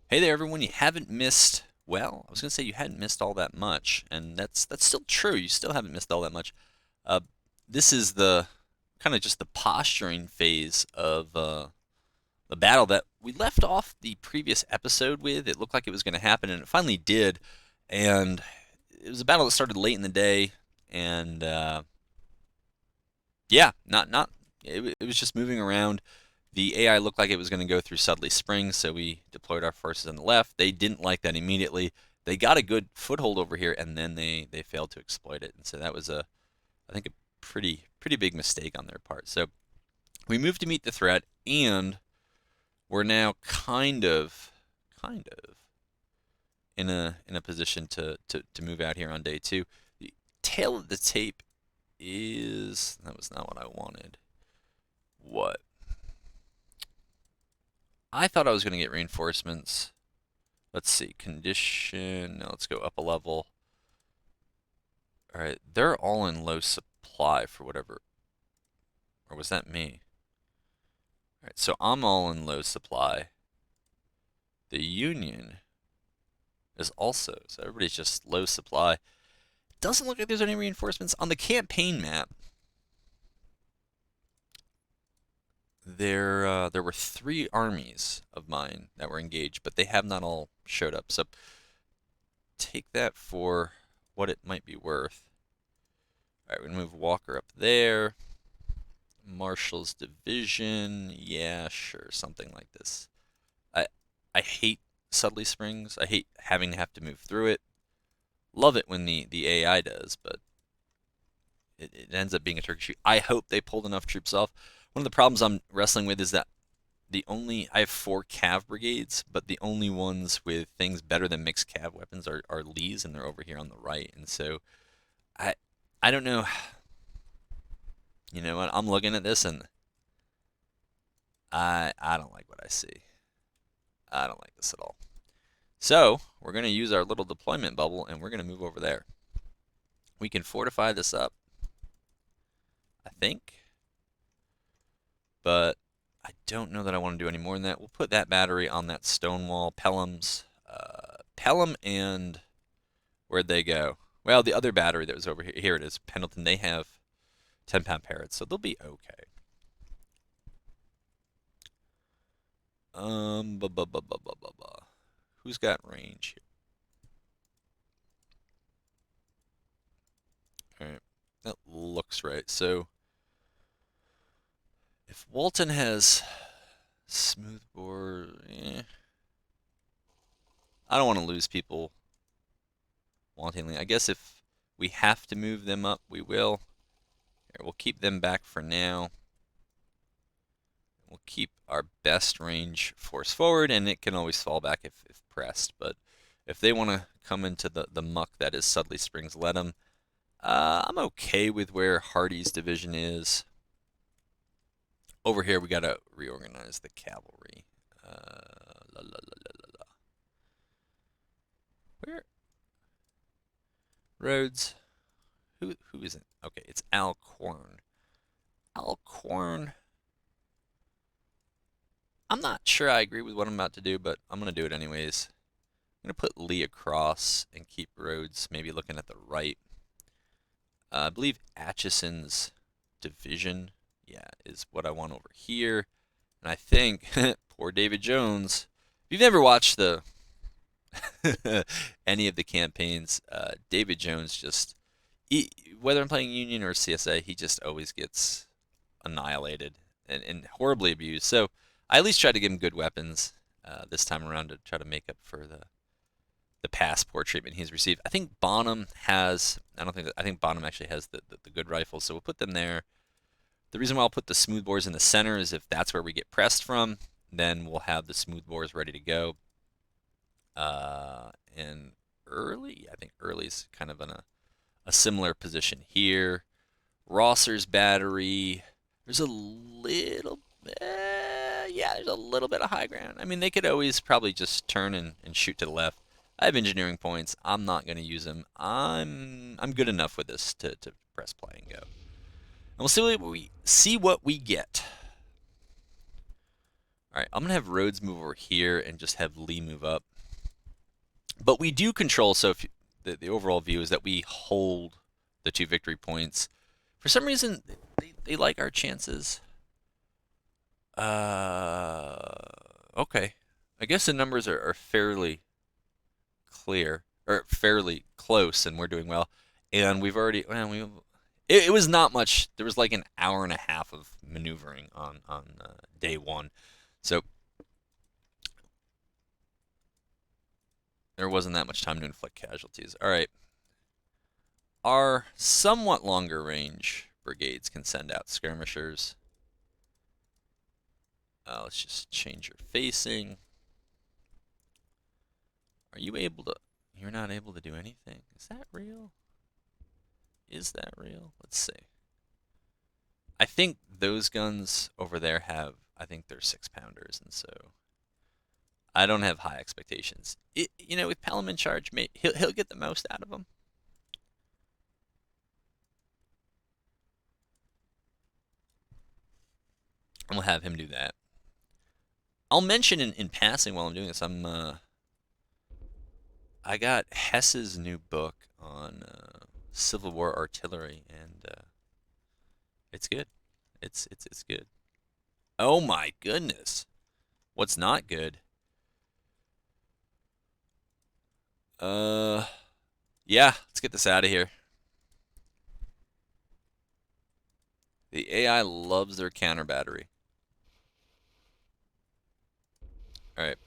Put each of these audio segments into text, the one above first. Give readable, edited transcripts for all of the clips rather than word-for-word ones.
Hey there, everyone. You haven't missed, well, I was going to say you hadn't missed all that much, and that's still true. You still haven't missed all that much. Uh, this is the kind of just the posturing phase of the battle that we left off the previous episode with. It looked like it was going to happen, and it finally did. And it was a battle that started late in the day, and yeah, not it was just moving around. The AI looked like it was going to go through Sudley Springs, so we deployed our forces on the left. They didn't like that immediately. They got a good foothold over here, and then they failed to exploit it. And so that was I think a pretty big mistake on their part. So we moved to meet the threat, and we're now kind of in a position to move out here on day two. The tail of the tape is that was not what I wanted. What? I thought I was going to get reinforcements. Let's see, condition. Now let's go up a level. All right, they're all in low supply for whatever. Or was that me? All right, so I'm all in low supply. The Union is also, so everybody's just low supply. Doesn't look like there's any reinforcements on the campaign map. There were 3 armies of mine that were engaged, but they have not all showed up. So take that for what it might be worth. All right, we're gonna move Walker up there. Marshall's division, yeah, sure, something like this. I I hate Sudley Springs. I hate having to have to move through it. Love it when the AI does, but it ends up being a turkey shoot. I hope they pulled enough troops off. One of the problems I'm wrestling with is that I have 4 cav brigades, but the only ones with things better than mixed cav weapons are Lee's, and they're over here on the right. And so I I don't know. You know what? I'm looking at this and I don't like what I see. I don't like this at all. So we're going to use our little deployment bubble and we're going to move over there. We can fortify this up, I think, but I don't know that I want to do any more than that. We'll put that battery on that stone wall. Pelham and where'd they go? Well, the other battery that was over here. Here it is, Pendleton. They have 10-pound parrots, so they'll be okay. Buh, buh, buh, buh, buh, buh, buh. Who's got range here? All right, that looks right. So if Walton has smoothbore, I don't want to lose people wantingly. I guess if we have to move them up, we will. Here, we'll keep them back for now. We'll keep our best range force forward, and it can always fall back if pressed. But if they want to come into the muck that is Sudley Springs, let them. I'm okay with where Hardy's division is. Over here, we got to reorganize the cavalry. La, la, la, la, la, la. Where? Rhodes. Who is it? Okay, it's Alcorn. Alcorn. I'm not sure I agree with what I'm about to do, but I'm going to do it anyways. I'm going to put Lee across and keep Rhodes maybe looking at the right. I believe Atchison's division, yeah, is what I want over here. And I think, poor David Jones, if you've never watched the any of the campaigns, David Jones just, whether I'm playing Union or CSA, he just always gets annihilated and horribly abused. So I at least tried to give him good weapons this time around to try to make up for the past poor treatment he's received. I think Bonham has. I think Bonham actually has the good rifles, so we'll put them there. The reason why I'll put the smoothbores in the center is if that's where we get pressed from, then we'll have the smoothbores ready to go. And Early, I think Early's kind of in a similar position here. Rosser's battery. There's a little yeah, there's a little bit of high ground. I mean, they could always probably just turn and shoot to the left. I have engineering points. I'm not going to use them. I'm good enough with this to press play and go. And we'll see what we get. Alright, I'm going to have Rhodes move over here and just have Lee move up. But we do control, so if the overall view is that we hold the 2 victory points. For some reason, they like our chances. Okay. I guess the numbers are fairly clear, or fairly close, and we're doing well. And we've already, it was not much. There was like an hour and a half of maneuvering on day 1. So there wasn't that much time to inflict casualties. All right. Our somewhat longer range brigades can send out skirmishers. Let's just change your facing. Are you able to... You're not able to do anything? Is that real? Is that real? Let's see. I think those guns over there have... I think they're 6-pounders, and so... I don't have high expectations. With Pelham in charge, he'll get the most out of them. And we'll have him do that. I'll mention in passing while I'm doing this, I got Hess's new book on Civil War artillery, and it's good. It's good. Oh my goodness. What's not good? Yeah, let's get this out of here. The AI loves their counter battery. Alright.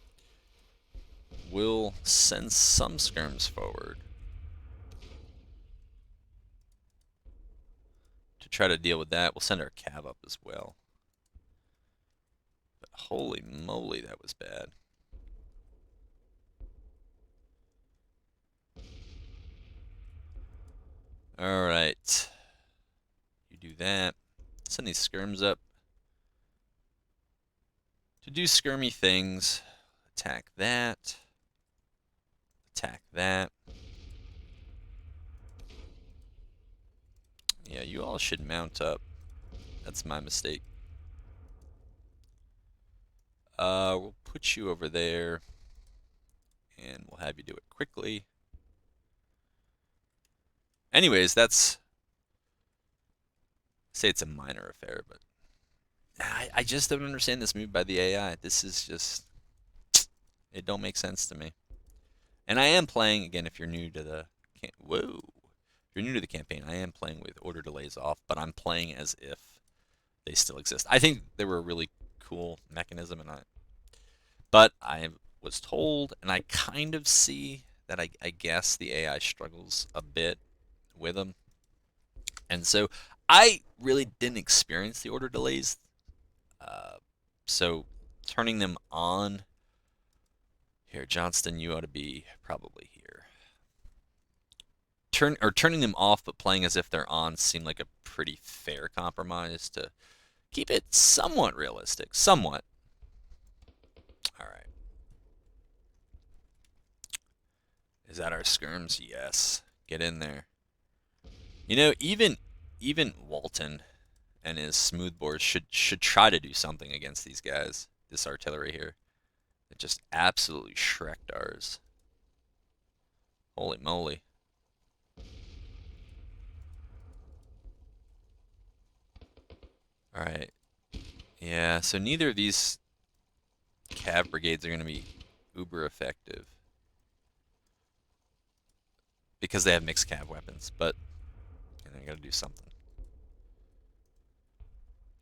We'll send some skirms forward to try to deal with that. We'll send our cav up as well. But holy moly, that was bad. Alright. You do that. Send these skirms up to do skirmy things. Attack that. Attack that. Yeah, you all should mount up. That's my mistake. We'll put you over there, and we'll have you do it quickly. Anyways, say it's a minor affair, but I just don't understand this move by the AI. This is just, it don't make sense to me. And I am playing, again, if you're new to the, whoa. If you're new to the campaign, I am playing with order delays off, but I'm playing as if they still exist. I think they were a really cool mechanism, but I was told, and I kind of see that I guess the AI struggles a bit with them. And so I really didn't experience the order delays. So turning them on here, Johnston, you ought to be probably here. Turning them off but playing as if they're on seemed like a pretty fair compromise to keep it somewhat realistic. Somewhat. All right. Is that our skirms? Yes. Get in there. Even Walton and his smoothbores should try to do something against these guys. This artillery here. It just absolutely shreked ours. Holy moly. Alright. Yeah, so neither of these cav brigades are going to be uber effective. Because they have mixed cav weapons, but I gotta do something.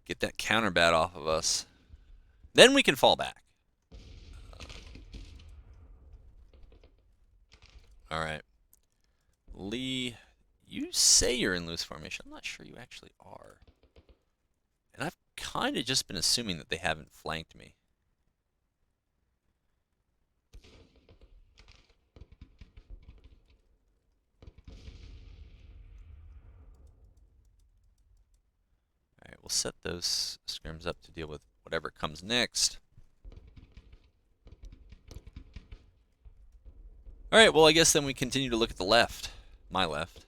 Get that counterbat off of us. Then we can fall back. Alright. Lee, you say you're in loose formation. I'm not sure you actually are. And I've kind of just been assuming that they haven't flanked me. Alright, we'll set those skirms up to deal with whatever comes next. Alright, well I guess then we continue to look at the left. My left.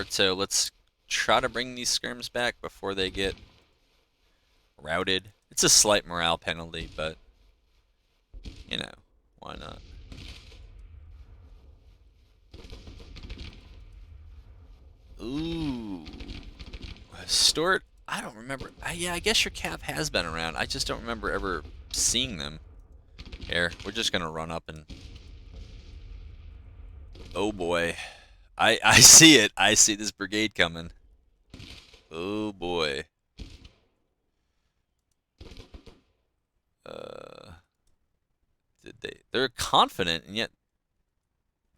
Arto, let's try to bring these skirms back before they get routed. It's a slight morale penalty, but, you know, why not? Ooh. Stuart, I don't remember. Yeah, I guess your cap has been around. I just don't remember ever seeing them. Here, we're just going to run up and... Oh, boy. I see it. I see this brigade coming. Oh, boy. Did they? They're confident, and yet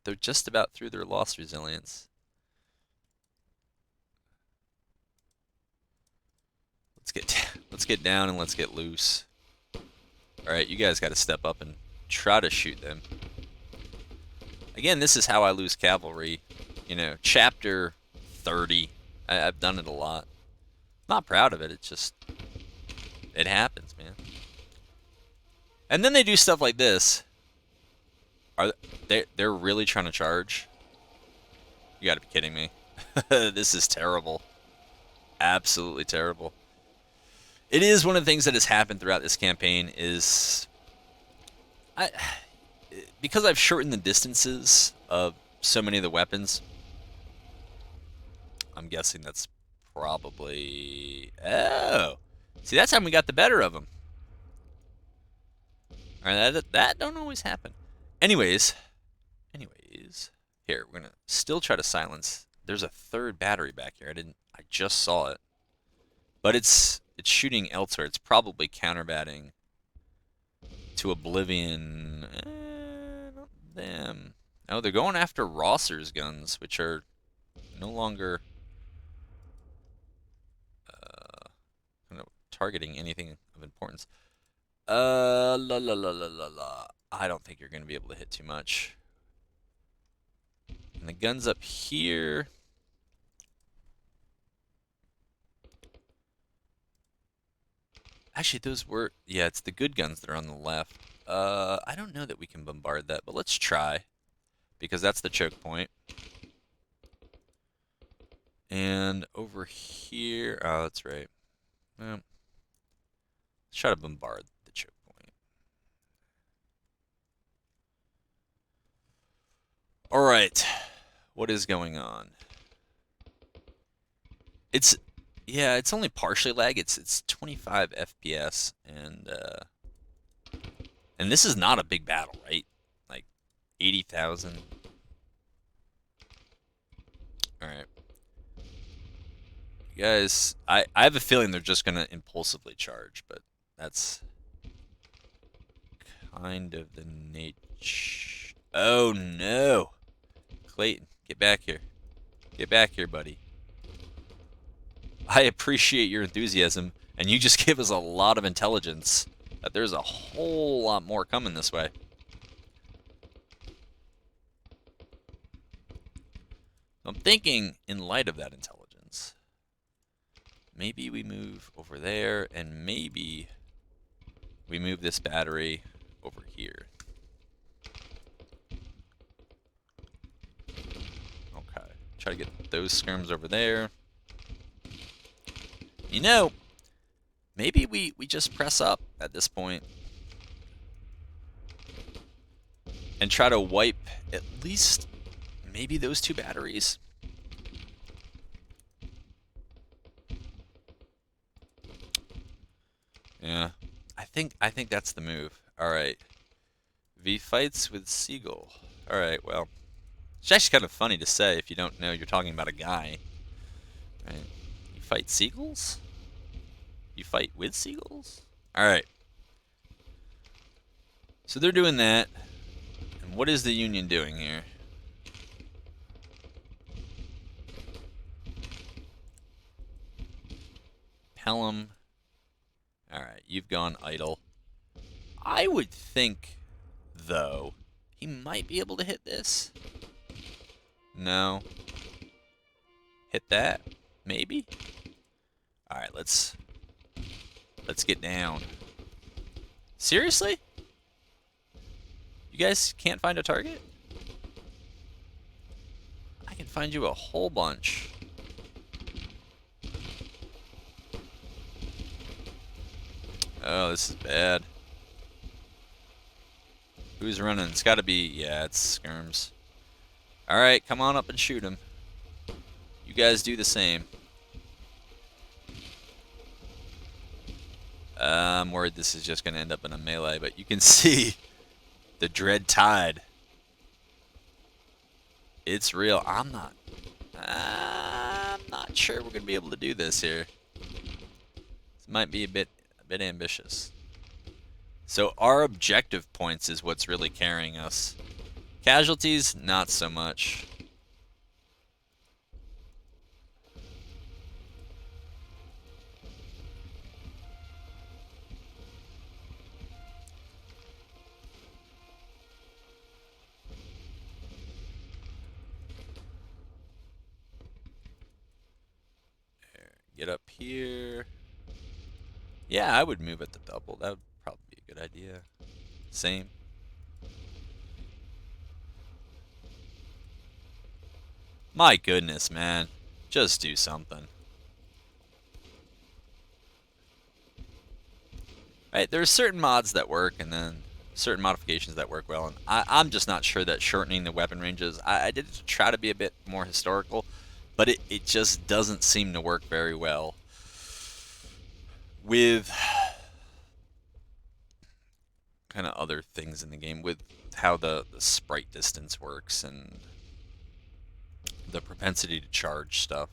they're just about through their loss resilience. Let's get down and let's get loose. All right, you guys got to step up and try to shoot them. Again, this is how I lose cavalry. You know, chapter 30. I've done it a lot. Not proud of it. It just it happens, man. And then they do stuff like this. They're really trying to charge? You got to be kidding me. This is terrible. Absolutely terrible. It is one of the things that has happened throughout this campaign is because I've shortened the distances of so many of the weapons, I'm guessing that's probably... Oh! See, that's how we got the better of them. Alright, that don't always happen. Anyways, here, we're going to still try to silence. There's a third battery back here. I just saw it. But it's shooting elsewhere. It's probably counterbatting to oblivion. Not them. Oh, they're going after Rosser's guns, which are no longer targeting anything of importance. La la la la la la. I don't think you're going to be able to hit too much. And the guns up here. Actually, those were... Yeah, it's the good guns that are on the left. I don't know that we can bombard that, but let's try. Because that's the choke point. And over here... Oh, that's right. Let's try to bombard the choke point. Alright. What is going on? Yeah, it's only partially lag. It's 25 FPS, and this is not a big battle, right? Like 80,000. All right, you guys. I have a feeling they're just gonna impulsively charge, but that's kind of the nature. Oh no, Clayton, get back here. Get back here, buddy. I appreciate your enthusiasm, and you just give us a lot of intelligence that there's a whole lot more coming this way. I'm thinking, in light of that intelligence, maybe we move over there, and maybe we move this battery over here. Okay, try to get those skirms over there. You know, maybe we just press up at this point and try to wipe at least maybe those two batteries. Yeah, I think that's the move. All right, V fights with Seagull. All right, well, it's actually kind of funny to say if you don't know you're talking about a guy. Right? You fight seagulls? You fight with seagulls? Alright. So they're doing that. And what is the Union doing here? Pelham. Alright, you've gone idle. I would think, though, he might be able to hit this. No. Hit that? Maybe? Alright, let's get down. Seriously? You guys can't find a target? I can find you a whole bunch. Oh, this is bad. Who's running? It's got to be... Yeah, it's Skirms. Alright, come on up and shoot him. You guys do the same. I'm worried this is just going to end up in a melee, but you can see the dread tide. It's real. I'm not sure we're going to be able to do this here. This might be a bit ambitious. So our objective points is what's really carrying us. Casualties, not so much. Get up here. Yeah, I would move at the double. That would probably be a good idea. Same. My goodness, man. Just do something. Right, there's certain mods that work, and then certain modifications that work well, and I'm just not sure that shortening the weapon ranges, I did try to be a bit more historical, but it just doesn't seem to work very well with kind of other things in the game, with how the sprite distance works and the propensity to charge stuff.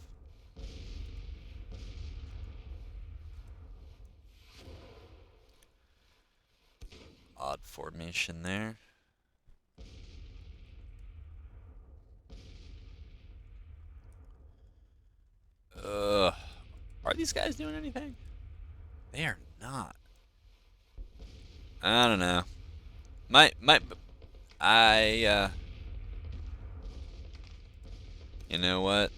Odd formation there. Are these guys doing anything? They are not. I don't know. You know what?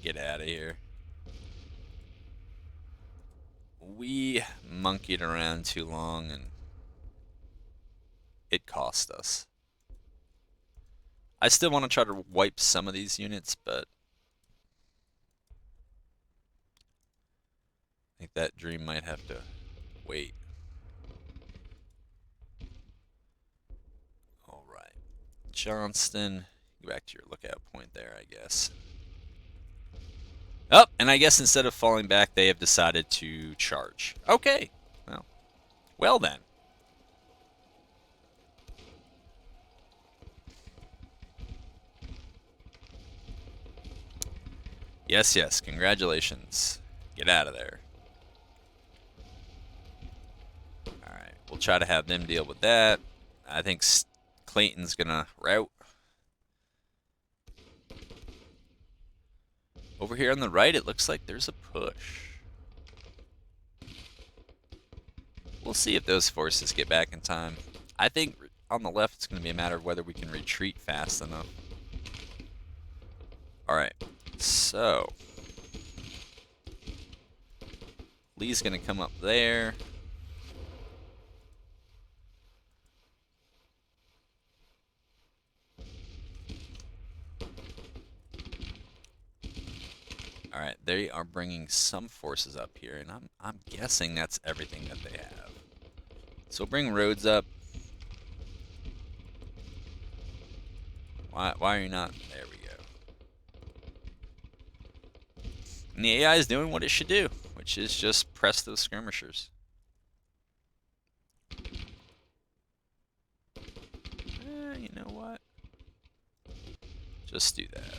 Get out of here. We monkeyed around too long and it cost us. I still want to try to wipe some of these units, but I think that dream might have to wait. Alright. Johnston, go back to your lookout point there, I guess. Oh, and I guess instead of falling back, they have decided to charge. Okay. Well then. Yes, yes. Congratulations. Get out of there. Alright. We'll try to have them deal with that. I think Clayton's going to route. Over here on the right, it looks like there's a push. We'll see if those forces get back in time. I think on the left, it's going to be a matter of whether we can retreat fast enough. Alright. So, Lee's going to come up there. Alright, they are bringing some forces up here, and I'm guessing that's everything that they have. So we'll bring roads up. Why are you not? There we go. And the AI is doing what it should do, which is just press those skirmishers. You know what? Just do that.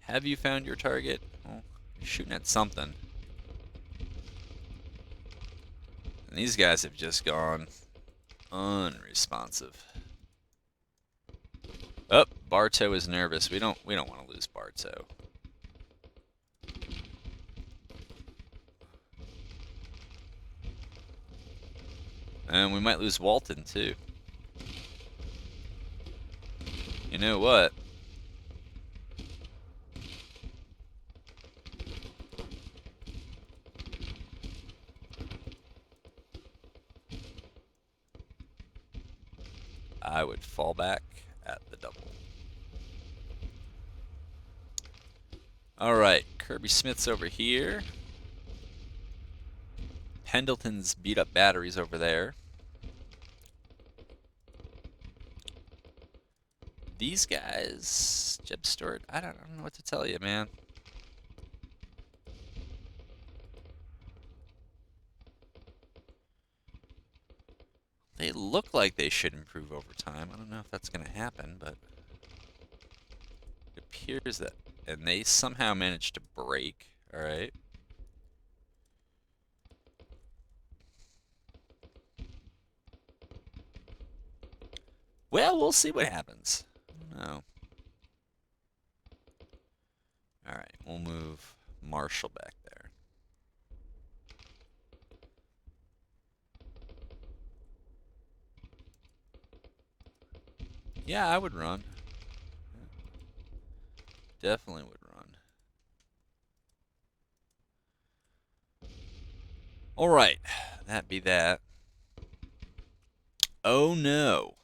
Have you found your target? Well, you're shooting at something. And these guys have just gone unresponsive. Oh, Bartow is nervous. We don't want to lose Bartow. And we might lose Walton too. You know what? I would fall back at the double. Alright, Kirby Smith's over here. Pendleton's beat up batteries over there. These guys, Jeb Stewart, I don't know what to tell you, man. They look like they should improve over time. I don't know if that's going to happen, but it appears that. And they somehow managed to break. All right. Well, we'll see what happens. I don't know. All right, we'll move Marshall back there. Yeah, I would run. Definitely would run. All right, that be that. Oh no.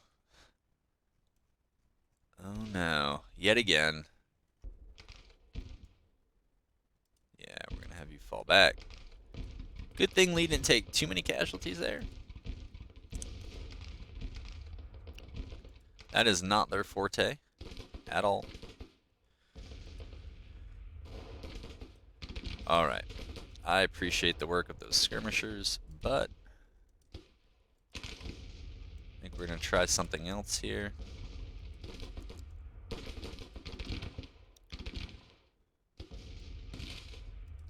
Oh no. Yet again. Yeah, we're going to have you fall back. Good thing Lee didn't take too many casualties there. That is not their forte at all. All right. I appreciate the work of those skirmishers, but I think we're going to try something else here.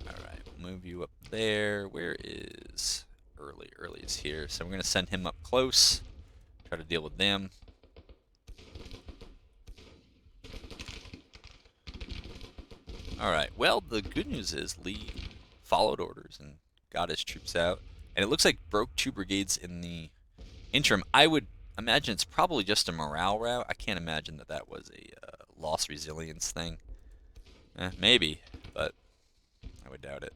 All right, we'll move you up there. Where is Early? Early is here, so we're going to send him up close, try to deal with them. All right, well, the good news is Lee followed orders and got his troops out. And it looks like broke 2 brigades in the interim. I would imagine it's probably just a morale route. I can't imagine that that was a lost resilience thing. Maybe, but I would doubt it.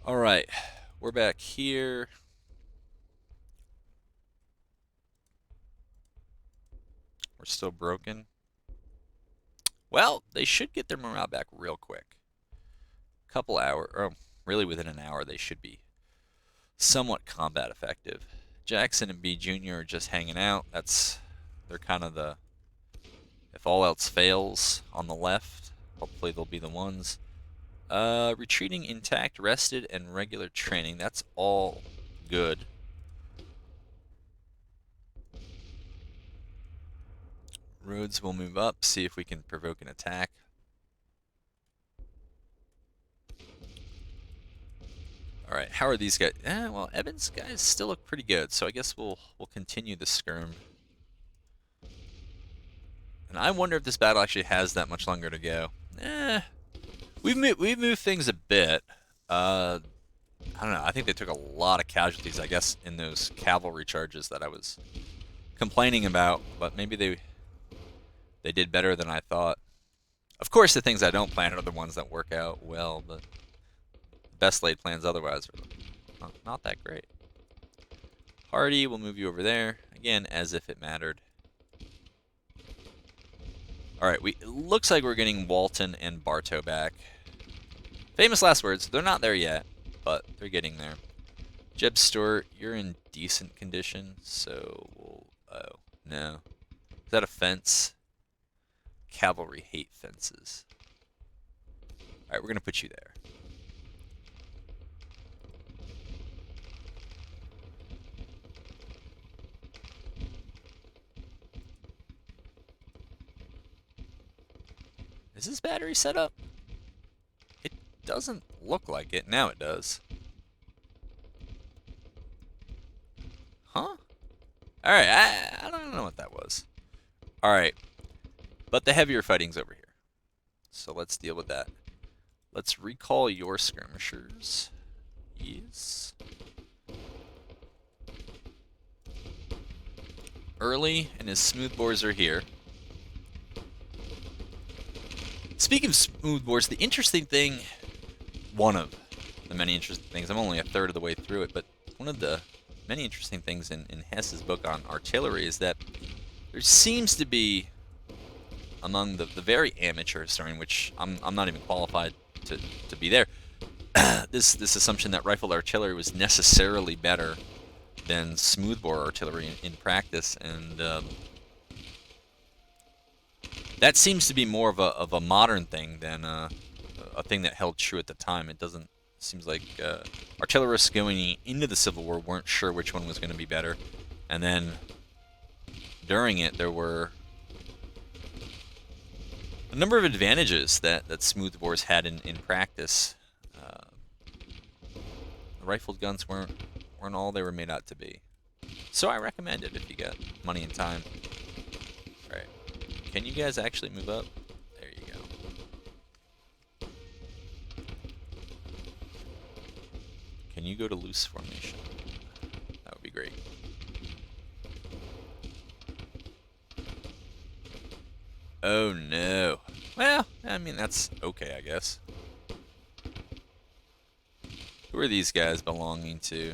All right, we're back here. We're still broken. Well, they should get their morale back real quick. Couple hours, or really within an hour, they should be somewhat combat effective. Jackson and B Jr. are just hanging out. They're kind of the, if all else fails on the left, hopefully they'll be the ones. Retreating intact, rested, and regular training. That's all good. Rhodes will move up, see if we can provoke an attack. All right, how are these guys? Well, Evans guys still look pretty good, so I guess we'll continue the skirm. And I wonder if this battle actually has that much longer to go. We've moved things a bit. I don't know. I think they took a lot of casualties, I guess, in those cavalry charges that I was complaining about. But maybe they did better than I thought. Of course, the things I don't plan are the ones that work out well, but best laid plans otherwise are not that great. Hardy, we'll move you over there again, as if it mattered. All right, it looks like we're getting Walton and Bartow back. Famous last words. They're not there yet, but they're getting there. Jeb Stewart, you're in decent condition, so we'll... Oh, no. Is that a fence? Cavalry hate fences. All right, we're going to put you there. Is this battery set up? It doesn't look like it. Now it does. Huh? Alright, I don't know what that was. Alright. But the heavier fighting's over here. So let's deal with that. Let's recall your skirmishers. Yes. Early and his smoothbores are here. Speaking of smoothbores, the interesting thing, one of the many interesting things, I'm only a third of the way through it, but one of the many interesting things in Hess's book on artillery is that there seems to be, among the very amateur historian, which I'm not even qualified to be there, this assumption that rifled artillery was necessarily better than smoothbore artillery in practice, and that seems to be more of a modern thing than a thing that held true at the time. It doesn't seems like artillerists going into the Civil War weren't sure which one was going to be better, and then during it there were a number of advantages that smoothbores had in practice. The rifled guns weren't all they were made out to be. So I recommend it if you got money and time. Alright. Can you guys actually move up? There you go. Can you go to loose formation? That would be great. Oh no. Well, I mean, that's okay, I guess. Who are these guys belonging to?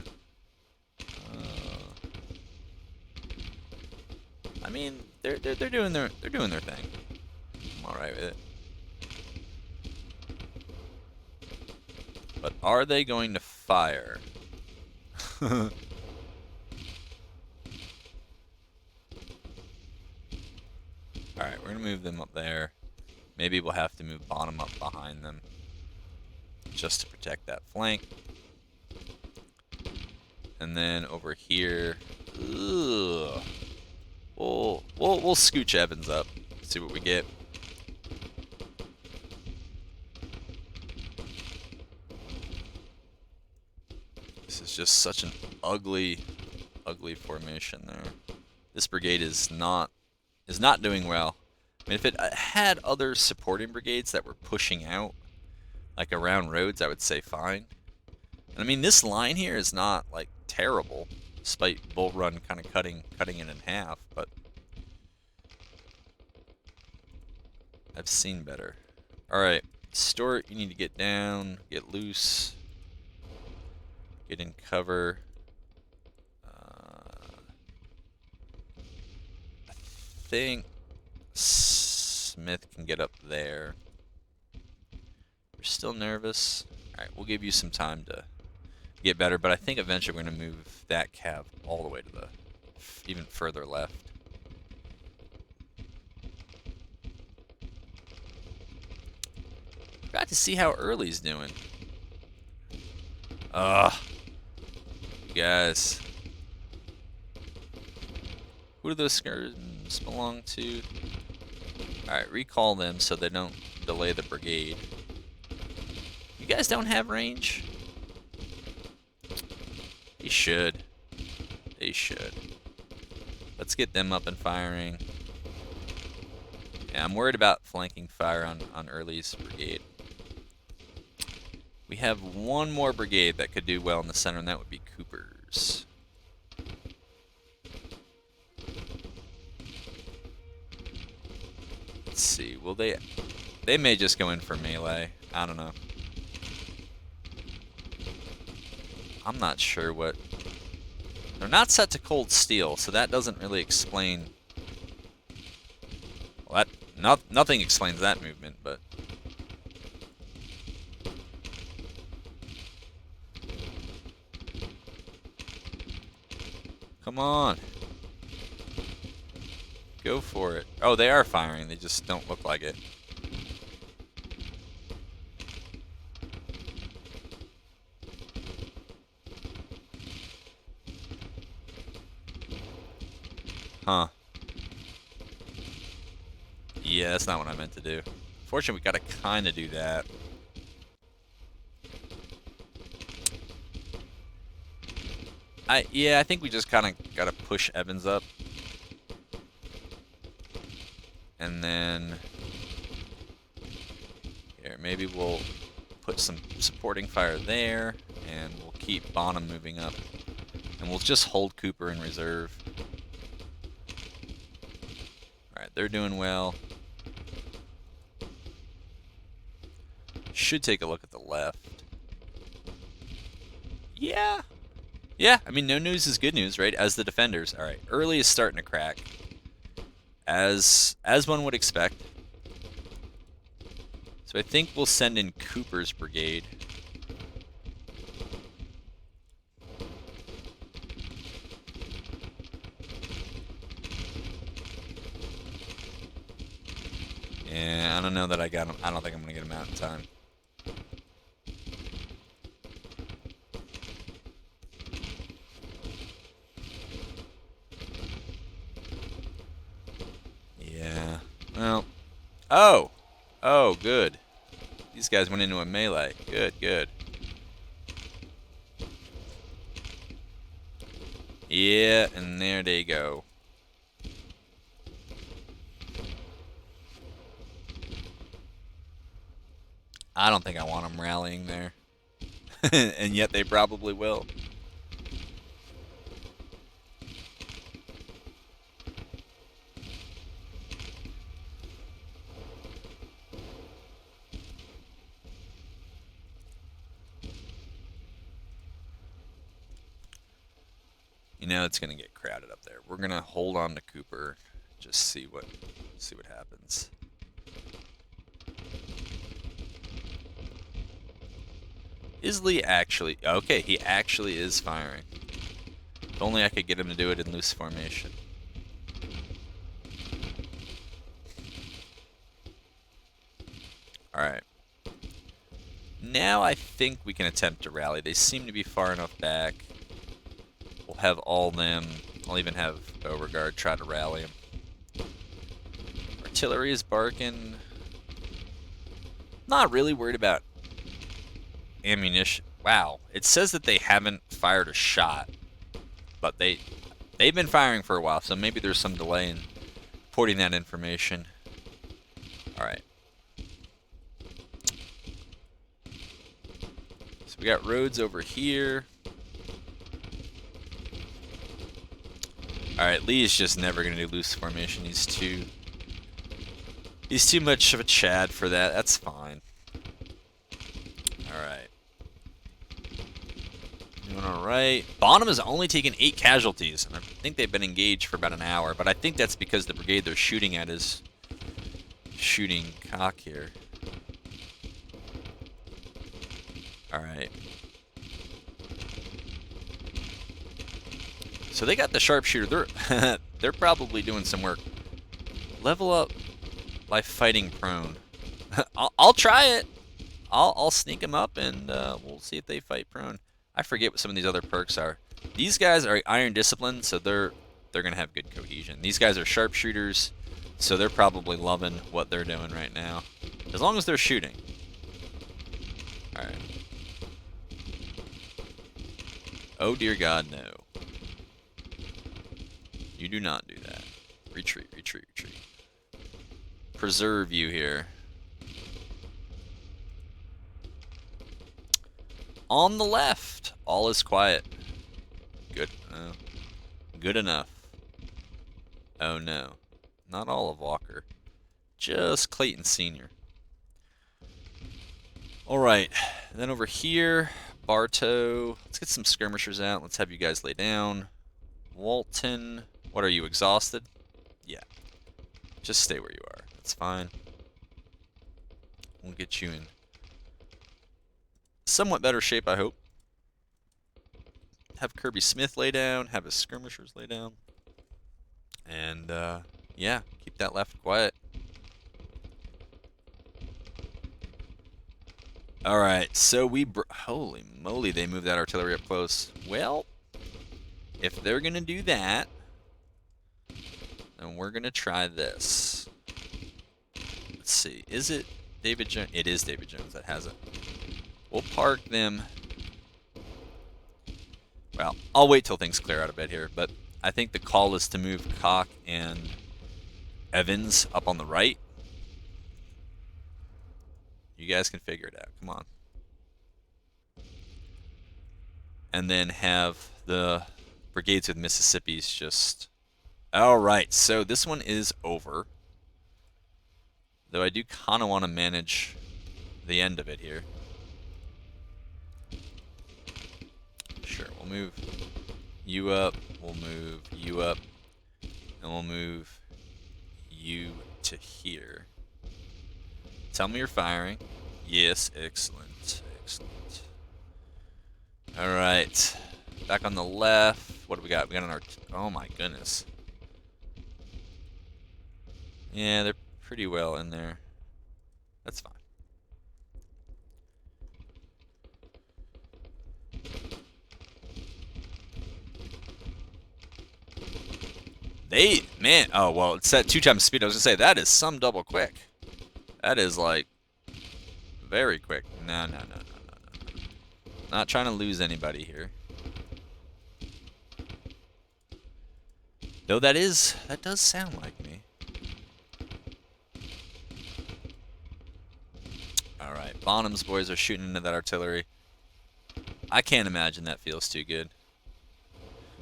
I mean, they're doing their thing. I'm all right with it. But are they going to fire? All right, we're gonna move them up there. Maybe we'll have to move bottom up behind them just to protect that flank. And then over here, ugh, we'll scooch Evans up, see what we get. This is just such an ugly formation there. This brigade is not doing well. I mean, if it had other supporting brigades that were pushing out, like around roads, I would say fine. And I mean, this line here is not like terrible, despite Bull Run kind of cutting it in half, but I've seen better. Alright, Stuart, you need to get down, get loose, get in cover. I think Smith can get up there. We're still nervous. Alright, we'll give you some time to get better, but I think eventually we're going to move that cav all the way to the even further left. Got to see how Early's doing. You guys. Who do those skirms belong to? Alright, recall them so they don't delay the brigade. You guys don't have range? They should. They should. Let's get them up and firing. Yeah, I'm worried about flanking fire on Early's brigade. We have one more brigade that could do well in the center, and that would be Cooper's. Let's see. Will they may just go in for melee. I don't know. I'm not sure what... They're not set to cold steel, so that doesn't really explain... Well, nothing explains that movement, but... Come on. Go for it. Oh, they are firing. They just don't look like it. Huh. Yeah, that's not what I meant to do. Fortunately, we gotta kinda do that. Yeah, I think we just kinda gotta push Evans up. And then... Here, maybe we'll put some supporting fire there, and we'll keep Bonham moving up. And we'll just hold Cooper in reserve. Alright, they're doing well. Should take a look at the left. Yeah. Yeah, I mean, no news is good news, right? As the defenders. All right, early is starting to crack, as one would expect. So I think we'll send in Cooper's brigade. Yeah, I don't know that I got him. I don't think I'm gonna get him out in time. Yeah. Well. Oh. Oh, good. These guys went into a melee. Good, good. Yeah, and there they go. I don't think I want them rallying there. And yet they probably will. You know it's gonna get crowded up there. We're gonna hold on to Cooper, just see what happens. Is Lee actually okay? He actually is firing. If only I could get him to do it in loose formation. All right. Now I think we can attempt to rally. They seem to be far enough back. We'll have all them. I'll even have Beauregard try to rally him. Artillery is barking. Not really worried about ammunition. Wow. It says that they haven't fired a shot, but they've been firing for a while, so maybe there's some delay in reporting that information. All right. So we got roads over here. All right, Lee is just never going to do loose formation. He's too much of a Chad for that. That's fine. All right. Doing all right. Bonham has only taken 8 casualties, and I think they've been engaged for about an hour, but I think that's because the brigade they're shooting at is shooting cock here. All right. So they got the sharpshooter. They're probably doing some work. Level up by fighting prone. I'll try it. I'll sneak them up and we'll see if they fight prone. I forget what some of these other perks are. These guys are iron discipline, so they're gonna have good cohesion. These guys are sharpshooters, so they're probably loving what they're doing right now, as long as they're shooting. All right. Oh dear God, no. You do not do that. Retreat, retreat, retreat. Preserve you here. On the left, all is quiet. Good. Good enough. Oh no. Not all of Walker. Just Clayton Sr. Alright. Then over here, Bartow. Let's get some skirmishers out. Let's have you guys lay down. Walton. What are you, exhausted? Yeah. Just stay where you are. That's fine. We'll get you in somewhat better shape, I hope. Have Kirby Smith lay down. Have his skirmishers lay down. And, yeah, keep that left quiet. Alright, so holy moly, they moved that artillery up close. Well, if they're going to do that, then we're going to try this. Let's see, is it David Jones? It is David Jones that has it. We'll park them. Well, I'll wait till things clear out a bit here, but I think the call is to move Koch and Evans up on the right. You guys can figure it out. Come on. And then have the brigades with Mississippi's just... Alright, so this one is over. Though I do kind of want to manage the end of it here. Sure, we'll move you up. We'll move you up. And we'll move you to here. Tell me you're firing. Yes, excellent. Excellent. Alright. Back on the left. What do we got? We got an oh my goodness. Yeah, they're pretty well in there. That's fine. Man, oh, well, it's at 2 times speed. I was going to say, that is some double quick. That is, like, very quick. No. Not trying to lose anybody here. Though that does sound like me. Alright, Bonham's boys are shooting into that artillery. I can't imagine that feels too good.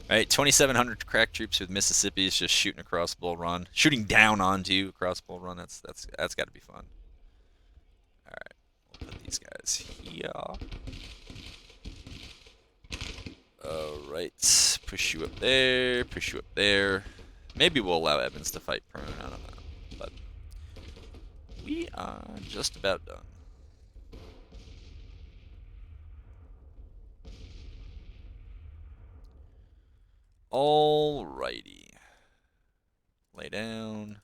Right, 2,700 crack troops with Mississippi's just shooting across Bull Run, shooting down onto you across Bull Run. That's got to be fun. All right, we'll put these guys here. All right, push you up there, push you up there. Maybe we'll allow Evans to fight prone. I don't know, but we are just about done. Alrighty. Lay down.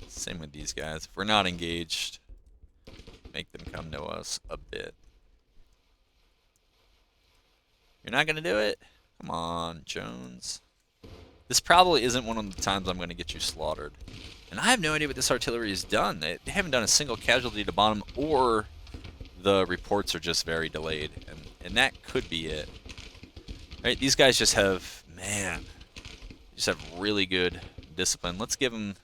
Same with these guys. If we're not engaged, make them come to us a bit. You're not going to do it? Come on, Jones. This probably isn't one of the times I'm going to get you slaughtered. And I have no idea what this artillery has done. They haven't done a single casualty to Bonham, or the reports are just very delayed. And that could be it. Right, these guys just have, man, just have really good discipline. Let's give them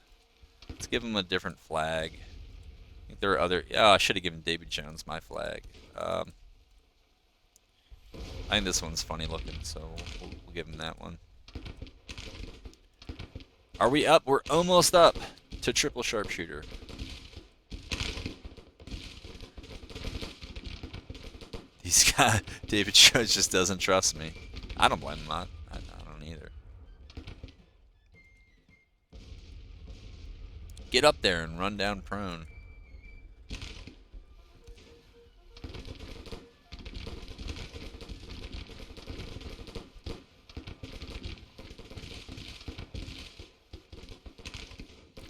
a different flag. I think there are other, I should have given David Jones my flag. I think this one's funny looking, so we'll give him that one. Are we up? We're almost up to triple sharpshooter. These guys, David Jones just doesn't trust me. I don't blame him. I don't either. Get up there and run down prone.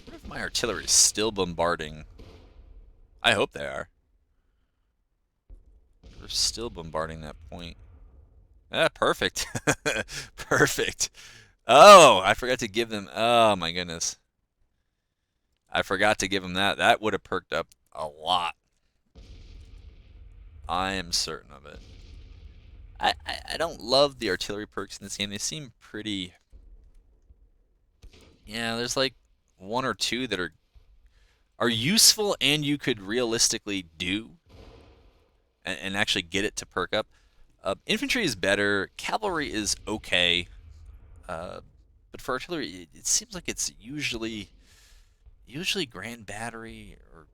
What if my artillery is still bombarding? I hope they are. They're still bombarding that point. Ah, perfect. Perfect. Oh, I forgot to give them... Oh, my goodness. I forgot to give them that. That would have perked up a lot. I am certain of it. I don't love the artillery perks in this game. They seem pretty... Yeah, there's like one or two that are useful and you could realistically do and actually get it to perk up. Infantry is better. Cavalry is okay. But for artillery, it seems like it's usually Grand Battery, or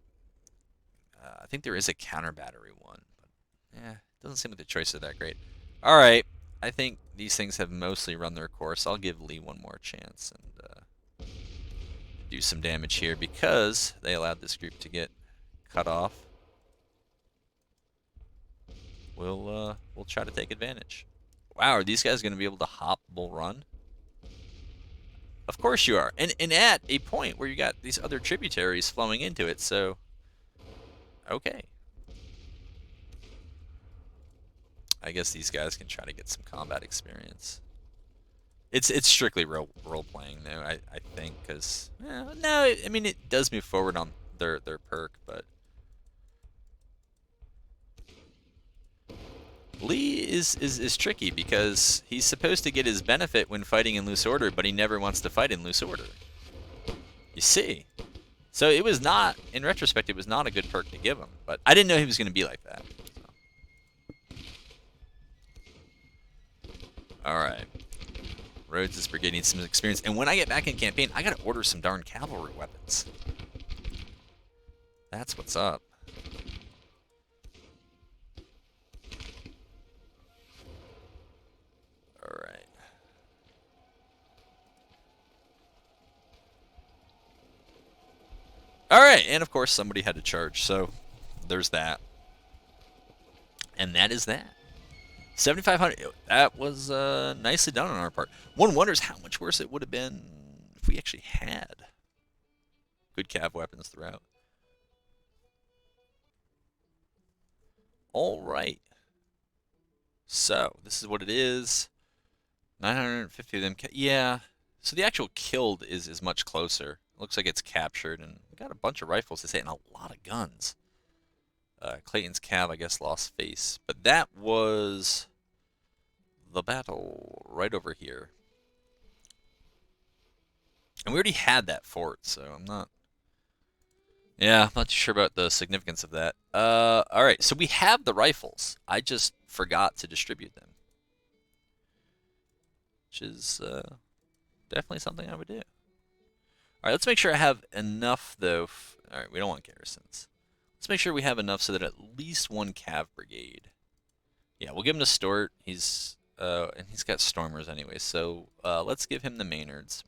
I think there is a counter battery one. But yeah, it doesn't seem like the choices are that great. All right, I think these things have mostly run their course. I'll give Lee one more chance and do some damage here because they allowed this group to get cut off. We'll try to take advantage. Wow, are these guys going to be able to hop Bull Run? Of course you are. And at a point where you got these other tributaries flowing into it, so okay. I guess these guys can try to get some combat experience. It's strictly role playing though, I think, because no, I mean it does move forward on their perk, but Lee is tricky because he's supposed to get his benefit when fighting in loose order, but he never wants to fight in loose order. You see? So it was not, in retrospect, it was not a good perk to give him, but I didn't know he was going to be like that. So. Alright. Rhodes' brigade needs some experience. And when I get back in campaign, I gotta order some darn cavalry weapons. That's what's up. Alright. Alright, and of course somebody had to charge, so there's that. And that is that. 7,500. That was nicely done on our part. One wonders how much worse it would have been if we actually had good cav weapons throughout. All right. So this is what it is. 950 of them. Yeah. So the actual killed is much closer. It looks like it's captured, and we got a bunch of rifles to say, and a lot of guns. Clayton's cav, I guess, lost face. But that was the battle right over here. And we already had that fort, so I'm not... Yeah, I'm not too sure about the significance of that. Alright, so we have the rifles. I just forgot to distribute them. Which is definitely something I would do. Alright, let's make sure I have enough, though. Alright, we don't want garrisons. Let's make sure we have enough so that at least one cav brigade. Yeah, we'll give him the Stort. And he's got Stormers anyway, so let's give him the Maynards.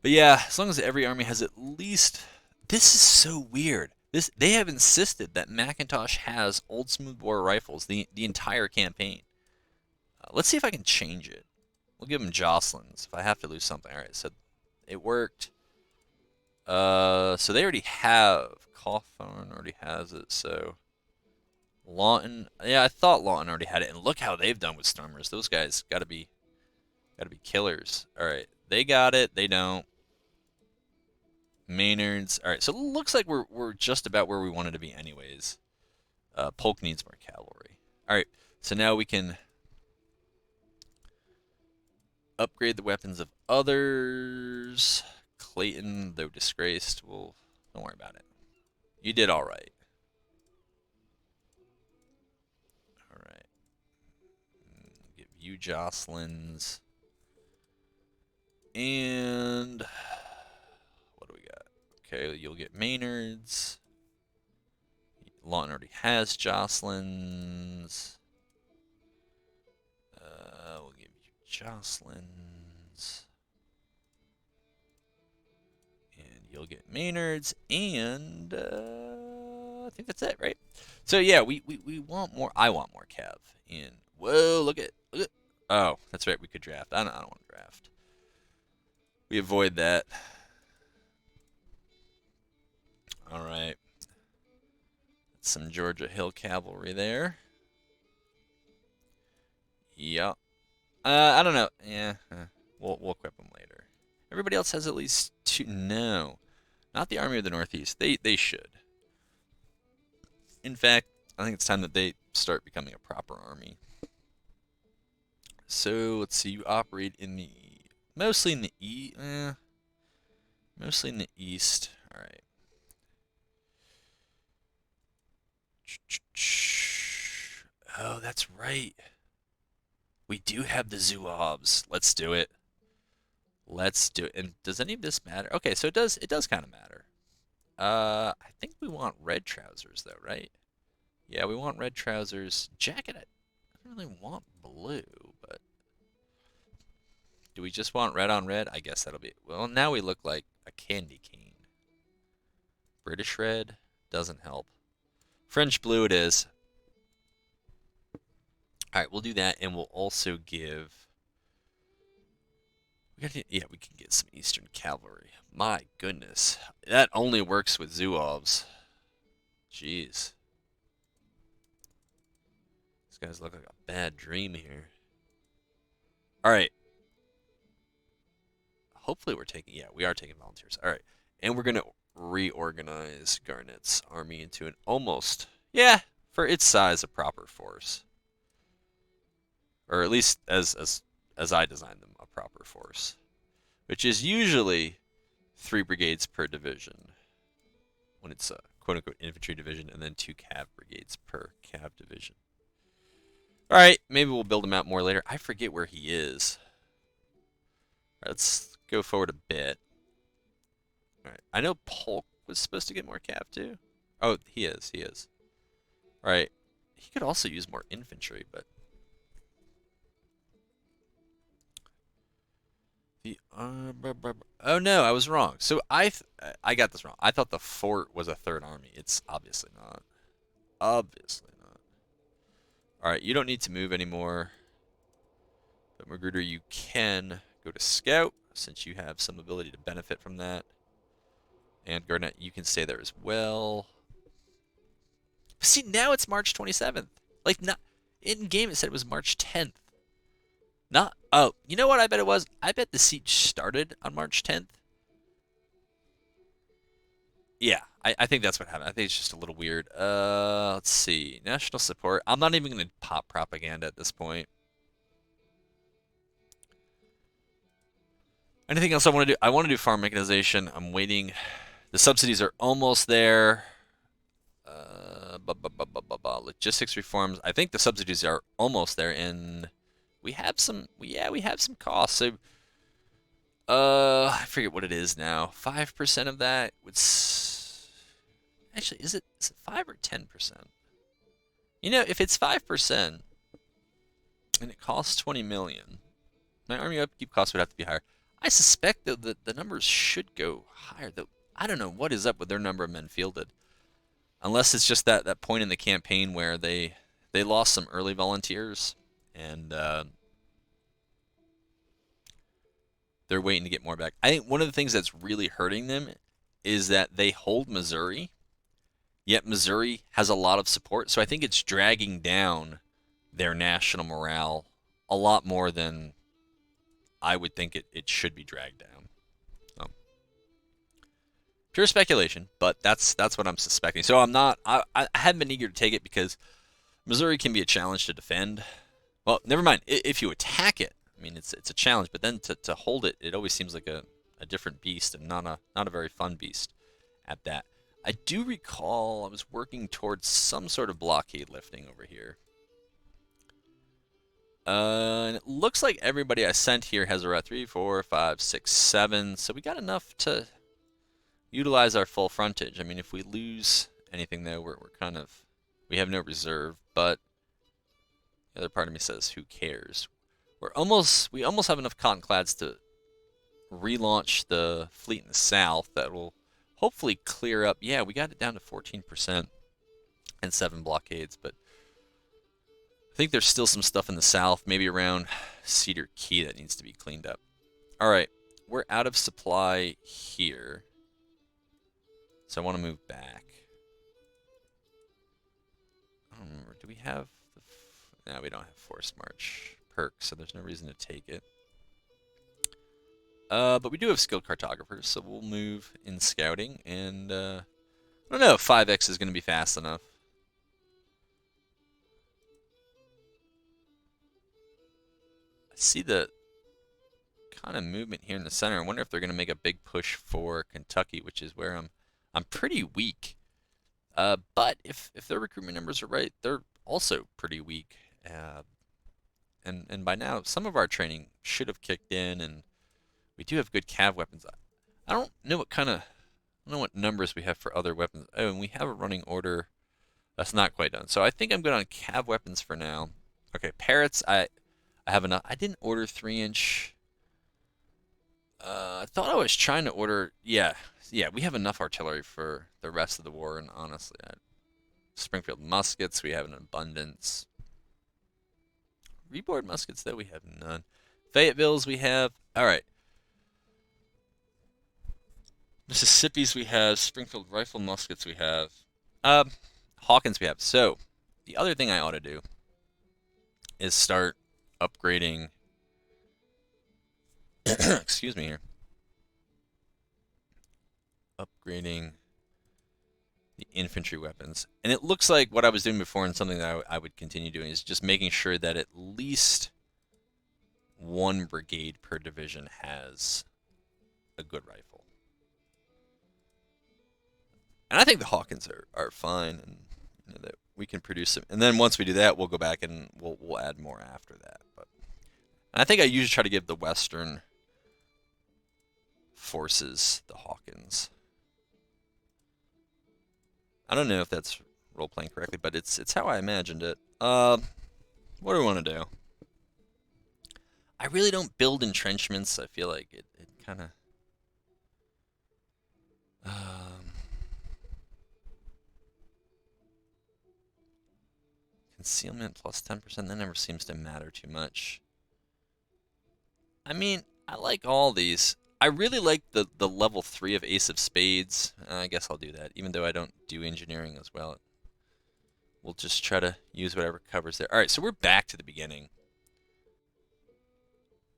But yeah, as long as every army has at least... This is so weird. They have insisted that Macintosh has old smoothbore rifles the entire campaign. Let's see if I can change it. We'll give him Jocelyn's if I have to lose something. Alright, so it worked. So they already have... Cawthorn already has it, so... Lawton... Yeah, I thought Lawton already had it, and look how they've done with Stormers. Those guys gotta be killers. Alright, they got it, they don't. Maynards. Alright, so it looks like we're just about where we wanted to be anyways. Polk needs more cavalry. Alright, so now we can upgrade the weapons of others. Clayton, though disgraced, well, don't worry about it. You did alright. Alright. Give you Jocelyn's. And what do we got? Okay, you'll get Maynard's. Lawton already has Jocelyn's. We'll give you Jocelyn's. And you'll get Maynard's. And I think that's it, right? So yeah, we want more. I want more cav. And whoa, look at. Oh, that's right. We could draft. I don't want to draft. We avoid that. All right. Some Georgia Hill cavalry there. Yeah. I don't know. Yeah. We'll equip them later. Everybody else has at least two. No, not the Army of the Northeast. They should. In fact, I think it's time that they start becoming a proper army. So let's see. You operate in the mostly in the mostly in the east. All right. Oh, that's right. We do have the Zouaves. Let's do it. Let's do it. And does any of this matter? Okay, so it does kind of matter. I think we want red trousers though, right? Yeah, we want red trousers. Jacket, I don't really want blue, but do we just want red on red? I guess that'll be... Well, now we look like a candy cane. British red doesn't help. French blue it is. Alright, we'll do that, and we'll also give... Yeah, we can get some Eastern Cavalry. My goodness. That only works with Zouaves. Jeez. These guys look like a bad dream here. Alright. Hopefully we're taking... Yeah, we are taking volunteers. Alright. And we're going to reorganize Garnett's army into an almost... Yeah, for its size, a proper force. Or at least as I designed them, a proper force. Which is usually 3 brigades per division. When it's a quote-unquote infantry division, and then 2 cav brigades per cav division. Alright, maybe we'll build him out more later. I forget where he is. Let's go forward a bit. All right. I know Polk was supposed to get more cav too. Oh, he is. He is. All right. He could also use more infantry, but the oh no, I was wrong. So I got this wrong. I thought the fort was a third army. It's obviously not. Obviously not. All right, you don't need to move anymore. But Magruder, you can go to scout since you have some ability to benefit from that. And Garnett, you can stay there as well. See, now it's March 27th. Like, not in game, it said it was March 10th. Not. Oh, you know what? I bet it was. I bet the siege started on March 10th. Yeah, I think that's what happened. I think it's just a little weird. Let's see. National support. I'm not even going to pop propaganda at this point. Anything else I want to do? I want to do farm mechanization. I'm waiting. The subsidies are almost there. Logistics reforms. I think the subsidies are almost there, and we have some. Yeah, we have some costs. So, I forget what it is now. 5% of that would. Actually, is it 5 or 10%? You know, if it's 5% and it costs 20 million, my army upkeep costs would have to be higher. I suspect though that the numbers should go higher. Though I don't know what is up with their number of men fielded. Unless it's just that point in the campaign where they lost some early volunteers and they're waiting to get more back. I think one of the things that's really hurting them is that they hold Missouri, yet Missouri has a lot of support. So I think it's dragging down their national morale a lot more than I would think it should be dragged down. So, pure speculation, but that's what I'm suspecting. So I'm not. I haven't been eager to take it because Missouri can be a challenge to defend. Well, never mind. If you attack it, I mean it's a challenge, but then to hold it, it always seems like a different beast and not a very fun beast at that. I do recall I was working towards some sort of blockade lifting over here. And it looks like everybody I sent here has around 3, 4, 5, 6, 7. So we got enough to utilize our full frontage. I mean, if we lose anything though, we're kind of we have no reserve. But the other part of me says, who cares? We almost have enough cottonclads to relaunch the fleet in the south. That will hopefully clear up. Yeah, we got it down to 14% and 7 blockades, but I think there's still some stuff in the south, maybe around Cedar Key, that needs to be cleaned up. All right, we're out of supply here, so I want to move back. I don't remember. Do we have the... No, we don't have Forced March perks, so there's no reason to take it. But we do have skilled cartographers, so we'll move in scouting, and I don't know if 5x is going to be fast enough. I see the kind of movement here in the center. I wonder if they're going to make a big push for Kentucky, which is where I'm pretty weak. But if their recruitment numbers are right, they're also pretty weak. And by now, some of our training should have kicked in, and we do have good cav weapons. I don't know what numbers we have for other weapons. Oh, and we have a running order. That's not quite done. So I think I'm good on cav weapons for now. Okay, parrots, I have enough. I didn't order 3-inch. I thought I was trying to order. Yeah, we have enough artillery for the rest of the war, and honestly, Springfield muskets, we have an abundance. Reboard muskets, though, we have none. Fayettevilles, we have. All right. Mississippi's, we have. Springfield rifle muskets, we have. Hawkins, we have. So, the other thing I ought to do is start upgrading. Excuse me here. Upgrading the infantry weapons. And it looks like what I was doing before, and something that I would continue doing, is just making sure that at least one brigade per division has a good rifle. And I think the Hawkins are fine, and that we can produce them. And then once we do that, we'll go back and we'll add more after that. But and I think I usually try to give the Western forces the Hawkins. I don't know if that's role playing correctly, but it's how I imagined it. What do we want to do? I really don't build entrenchments. I feel like it kind of. Um, Concealment plus 10%. That never seems to matter too much. I mean, I like all these. I really like the level 3 of Ace of Spades. I guess I'll do that, even though I don't do engineering as well. We'll just try to use whatever covers there. All right, so we're back to the beginning.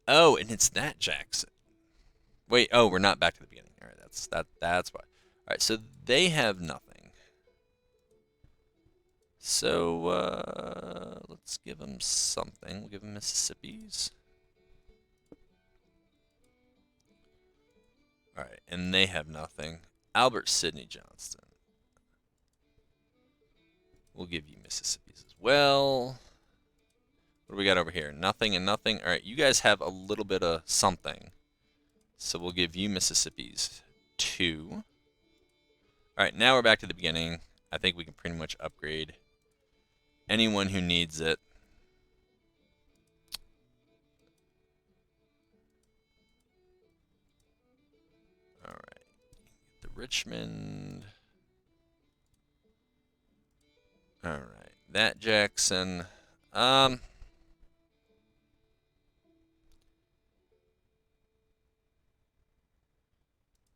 Oh, and it's that Jackson. Wait, oh, we're not back to the beginning. All right, that's why. All right, so they have nothing. So let's give them something. We'll give them Mississippi's. All right, and they have nothing. Albert Sidney Johnston. We'll give you Mississippi's as well. What do we got over here? Nothing and nothing. All right, you guys have a little bit of something. So we'll give you Mississippi's 2. All right, now we're back to the beginning. I think we can pretty much upgrade anyone who needs it. All right, the Richmond. All right, that Jackson.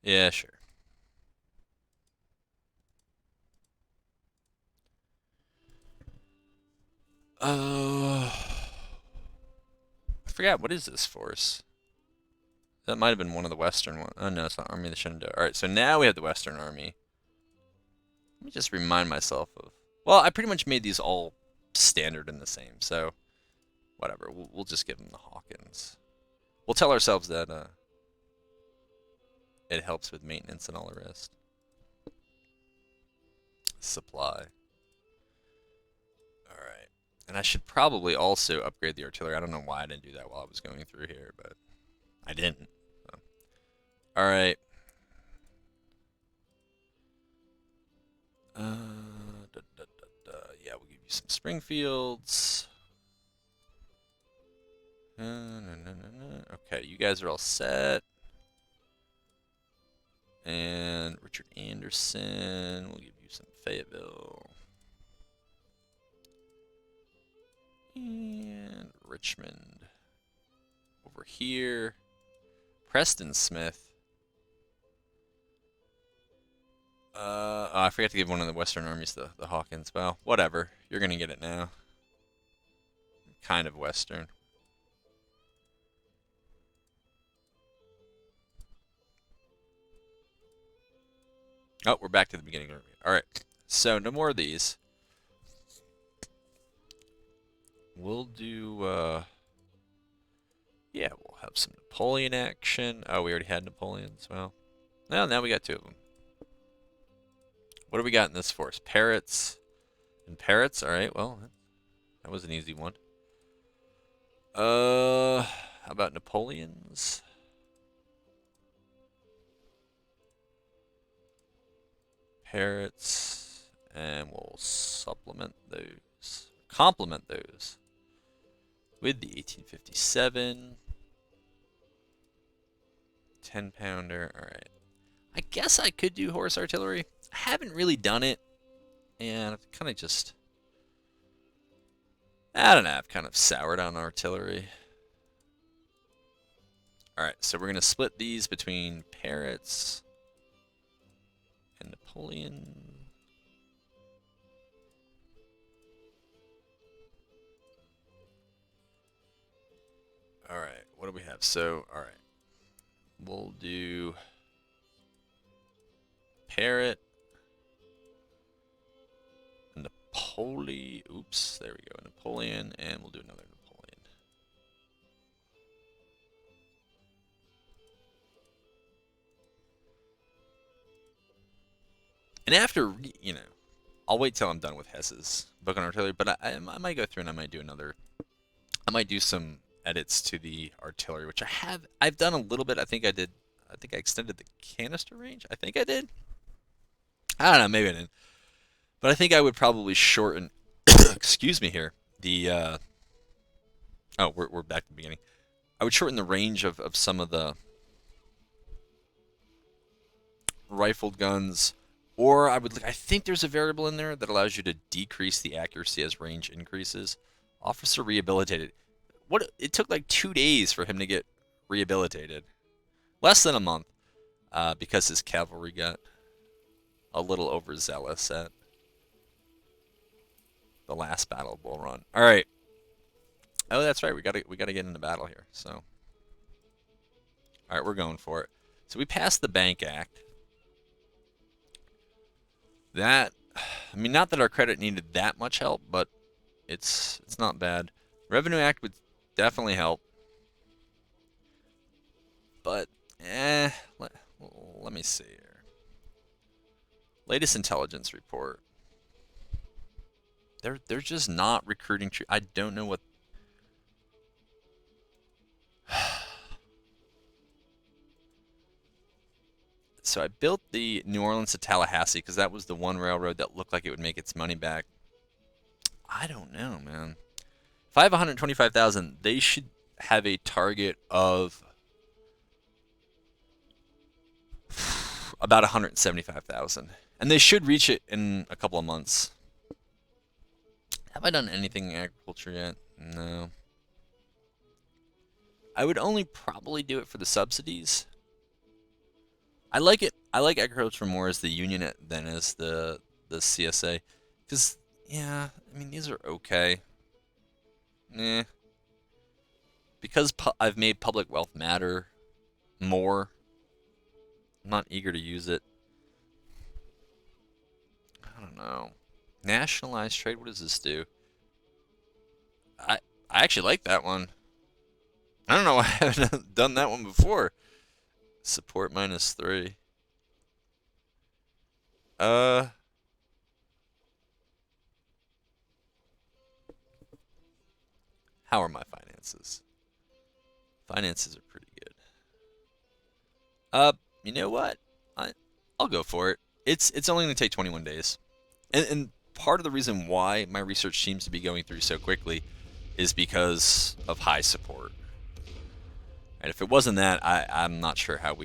Yeah, sure. I forgot, what is this force? That might have been one of the Western ones. Oh, no, it's not Army of the Shenandoah. All right, so now we have the Western Army. Let me just remind myself of... Well, I pretty much made these all standard and the same, so whatever. We'll just give them the Hawkins. We'll tell ourselves that it helps with maintenance and all the rest. Supply. All right. And I should probably also upgrade the artillery. I don't know why I didn't do that while I was going through here, but I didn't. So. All right. Yeah, we'll give you some Springfields. Okay, you guys are all set. And Richard Anderson, we'll give you some Fayetteville. And Richmond. Over here. Preston Smith. Oh, I forgot to give one of the Western armies the Hawkins. Well, whatever. You're going to get it now. Kind of Western. Oh, we're back to the beginning. All right. So, no more of these. We'll do, yeah, we'll have some Napoleon action. Oh, we already had Napoleons. Well, now we got 2 of them. What do we got in this force? Parrots and parrots. All right. Well, that was an easy one. How about Napoleons? Parrots, and we'll supplement those, complement those with the 1857 10-pounder. All right. I guess I could do horse artillery. I haven't really done it, and I've kind of just, I don't know, I've kind of soured on artillery. All right, so we're going to split these between parrots and Napoleon. All right, what do we have? So, all right, we'll do parrot, Napoleon. Oops, there we go, Napoleon, and we'll do another Napoleon. And after, you know, I'll wait till I'm done with Hess's book on artillery, but I might go through and I might do another. I might do some edits to the artillery, which I've done a little bit. I think I did I think I extended the canister range. I think I did. I don't know, maybe I didn't. But I think I would probably shorten, excuse me here, the, oh, we're back to the beginning. I would shorten the range of some of the rifled guns, or I think there's a variable in there that allows you to decrease the accuracy as range increases. Officer rehabilitated. It took like 2 days for him to get rehabilitated. Less than a month, because his cavalry got a little overzealous at the last battle of Bull Run. All right. Oh, that's right. We gotta get into battle here. So, all right, we're going for it. So we passed the Bank Act. That, I mean, not that our credit needed that much help, but it's not bad. Revenue Act would definitely help, but let me see here. Latest intelligence report. They're just not recruiting. I don't know what. So I built the New Orleans to Tallahassee because that was the one railroad that looked like it would make its money back. I don't know, man. If I have 125,000, they should have a target of about 175,000, and they should reach it in a couple of months. Have I done anything in agriculture yet? No. I would only probably do it for the subsidies. I like it. I like agriculture more as the union than as the CSA, because yeah, I mean these are okay. Eh. Because I've made public wealth matter more. I'm not eager to use it. I don't know. Nationalized trade. What does this do? I I actually like that one. I don't know why I haven't done that one before. Support -3. Uh, how are my finances? Finances are pretty good. Uh, you know what? I'll go for it. It's only going to take 21 days. And part of the reason why my research seems to be going through so quickly is because of high support. And if it wasn't that, I'm not sure how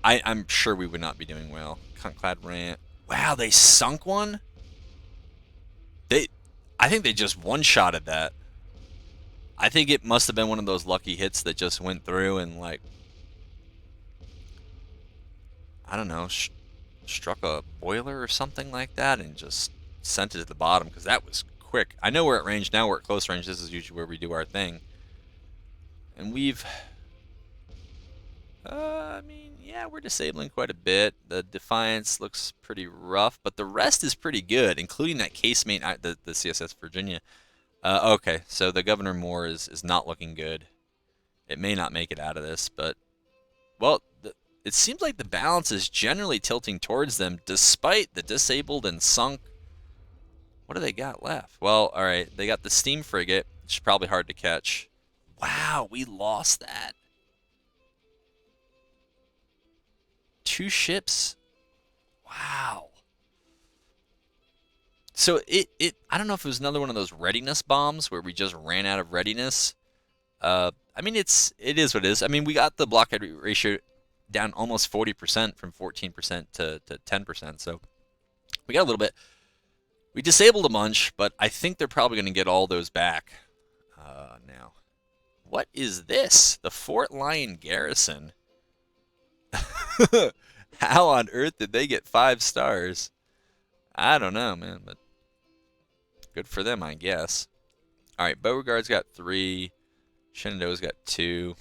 I'm sure we would not be doing well. Cunt-clad rant. Wow, they sunk one? I think they just one-shotted that. I think it must have been one of those lucky hits that just went through and, like, I don't know, struck a boiler or something like that and just sent it to the bottom, because that was quick. I know we're at range now. We're at close range. This is usually where we do our thing. And I mean, yeah, we're disabling quite a bit. The Defiance looks pretty rough, but the rest is pretty good, including that casemate, the CSS Virginia. Okay, so the Governor Moore is not looking good. It may not make it out of this, but, well, it seems like the balance is generally tilting towards them, despite the disabled and sunk. What do they got left? Well, all right, they got the steam frigate, which is probably hard to catch. Wow, we lost that. 2 ships. Wow. So I don't know if it was another one of those readiness bombs where we just ran out of readiness. I mean, it is what it is. I mean, we got the blockade ratio down almost 40% from 14% to 10%. So we got a little bit. We disabled a bunch, but I think they're probably going to get all those back now. What is this? The Fort Lyon Garrison. How on earth did they get 5 stars? I don't know, man, but good for them, I guess. All right, Beauregard's got 3. Shenandoah's got 2.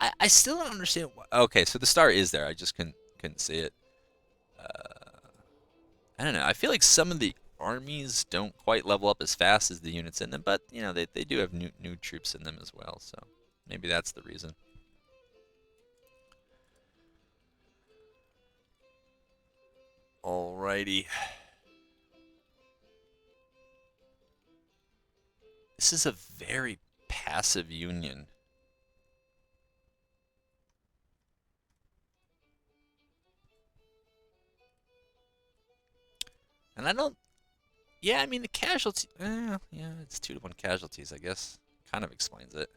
I still don't understand. Okay, so the star is there. I just couldn't see it. I don't know. I feel like some of the armies don't quite level up as fast as the units in them, but you know they do have new troops in them as well, so maybe that's the reason. Alrighty. This is a very passive union. And I don't. Yeah, I mean the casualty. Yeah, it's 2-to-1 casualties. I guess kind of explains it.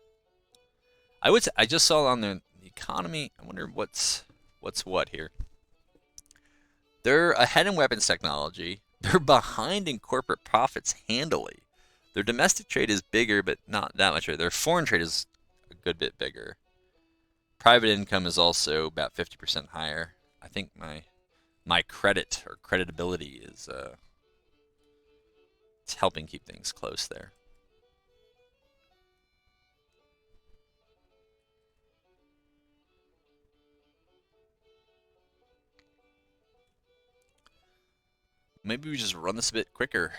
I just saw on the economy. I wonder what's what here. They're ahead in weapons technology. They're behind in corporate profits handily. Their domestic trade is bigger, but not that much bigger. Their foreign trade is a good bit bigger. Private income is also about 50% higher. I think my credit or creditability is it's helping keep things close there. Maybe we just run this a bit quicker.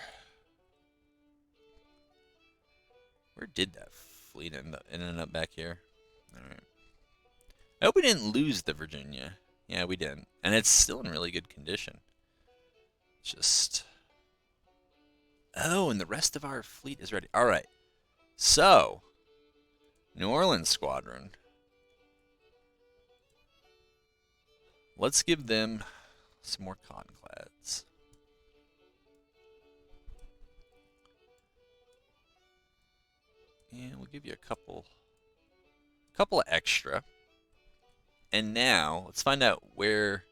Where did that fleet end up back here? All right. I hope we didn't lose the Virginia. Yeah, we didn't. And it's still in really good condition. Just... Oh, and the rest of our fleet is ready. All right. So, New Orleans Squadron. Let's give them some more Cottonclads. And we'll give you a couple extra. And now, let's find out where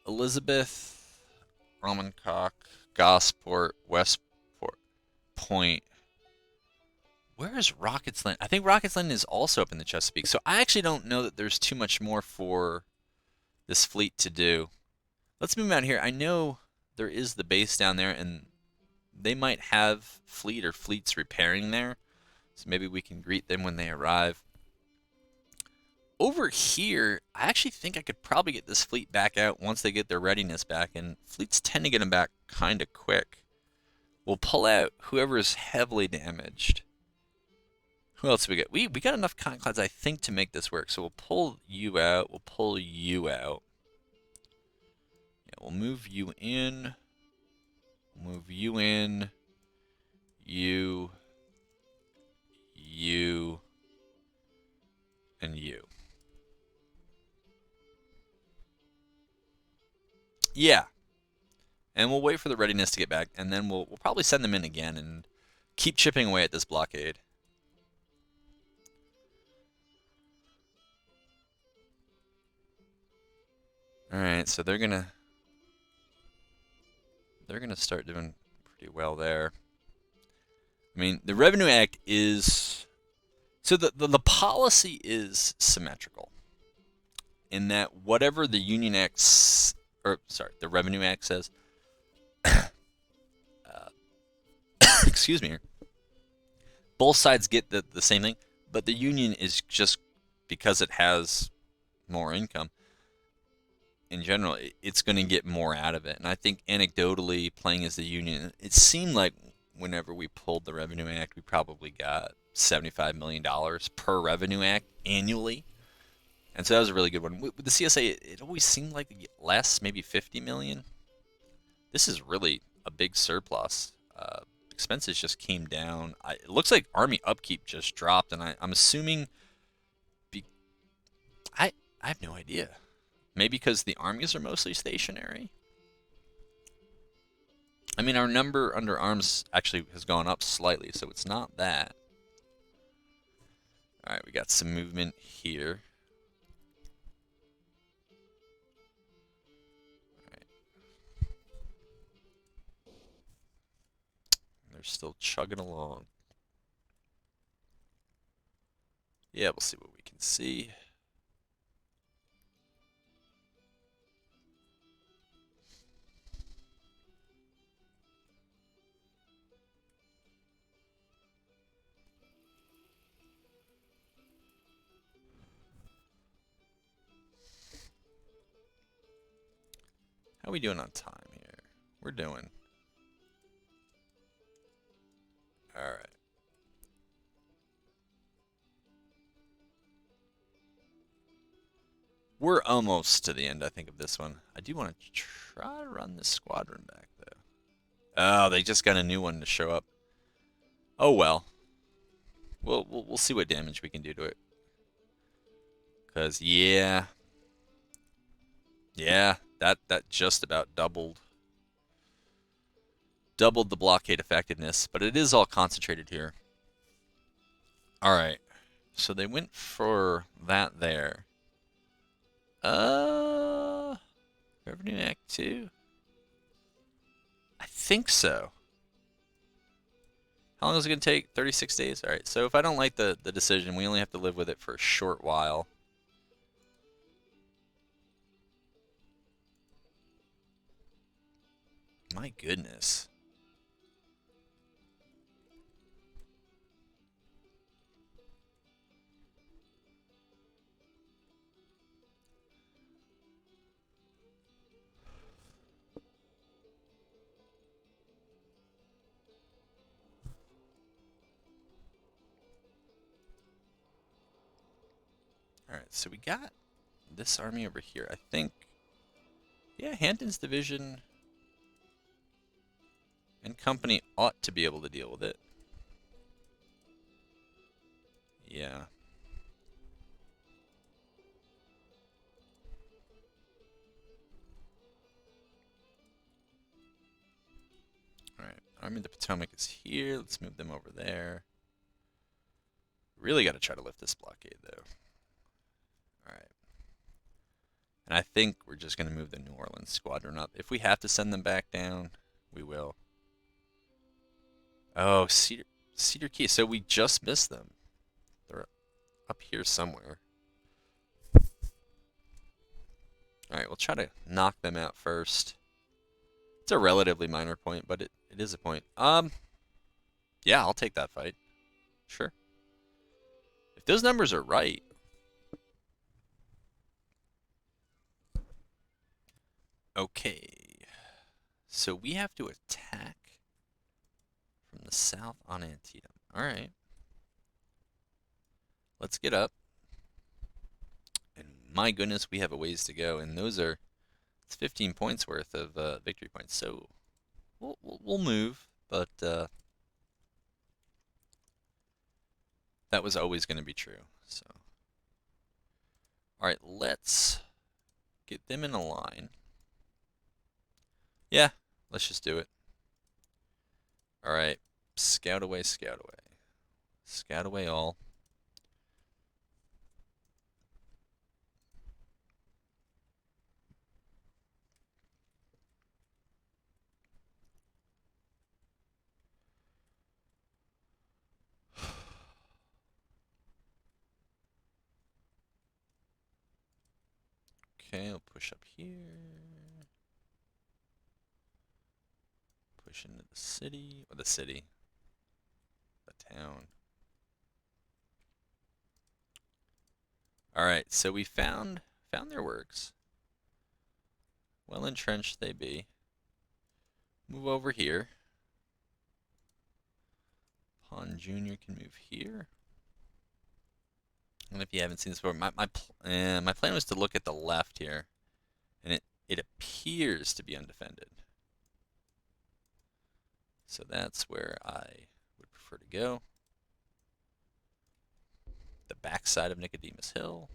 Elizabeth, Romancock, Gosport, Westport, Point. Where is Rockets Land? I think Rockets Land is also up in the Chesapeake. So I actually don't know that there's too much more for this fleet to do. Let's move out here. I know there is the base down there, and they might have fleet or fleets repairing there. So maybe we can greet them when they arrive. Over here, I actually think I could probably get this fleet back out once they get their readiness back, and fleets tend to get them back kind of quick. We'll pull out whoever is heavily damaged. Who else do we get? We got enough Cottonclads, I think, to make this work. So we'll pull you out. We'll pull you out. Yeah, we'll move you in. Move you in. You. You. And you. Yeah. And we'll wait for the readiness to get back, and then we'll probably send them in again and keep chipping away at this blockade. All right, so they're gonna start doing pretty well there. I mean, the Revenue Act is so the policy is symmetrical in that whatever the Union Act, or sorry, the Revenue Act says. Excuse me. Both sides get the same thing, but the Union is just because it has more income. In general, it's going to get more out of it. And I think anecdotally, playing as the Union, it seemed like whenever we pulled the Revenue Act, we probably got $75 million per Revenue Act annually. And so that was a really good one. With the CSA, it always seemed like less, maybe $50 million. This is really a big surplus. Expenses just came down. It looks like Army upkeep just dropped, and I'm assuming... I have no idea. Maybe because the armies are mostly stationary? I mean, our number under arms actually has gone up slightly, so it's not that. Alright, we got some movement here. Alright. They're still chugging along. Yeah, we'll see what we can see. How are we doing on time here? We're doing. Alright. We're almost to the end, I think, of this one. I do want to try to run this squadron back, though. Oh, they just got a new one to show up. Oh, well. We'll see what damage we can do to it. Because, yeah. Yeah, that just about doubled. doubled the blockade effectiveness, but it is all concentrated here. All right, so they went for that there. Revenue Act 2? I think so. How long is it going to take? 36 days? All right, so if I don't like the decision, we only have to live with it for a short while. My goodness. All right, so we got this army over here. I think, yeah, Hampton's division and company ought to be able to deal with it. Yeah. All right, Army of the Potomac is here. Let's move them over there. Really got to try to lift this blockade, though. All right. And I think we're just going to move the New Orleans squadron up. If we have to send them back down, we will. Oh, Cedar Key. So we just missed them. They're up here somewhere. All right, we'll try to knock them out first. It's a relatively minor point, but it is a point. Yeah, I'll take that fight. Sure. If those numbers are right. Okay. So we have to attack from the south on Antietam. All right. Let's get up. And my goodness, we have a ways to go. And those are, it's 15 points worth of victory points. So we'll move, but that was always going to be true. So, all right, let's get them in a line. Yeah, let's just do it. All right, scout away, scout away. Scout away all. Okay, I'll push up here. Push into the city, or the town. All right, so we found their works. Well entrenched they be. Move over here. Pawn Junior can move here. And if you haven't seen this before, my plan was to look at the left here, and it appears to be undefended. So that's where I would prefer to go. The backside of Nicodemus Hill.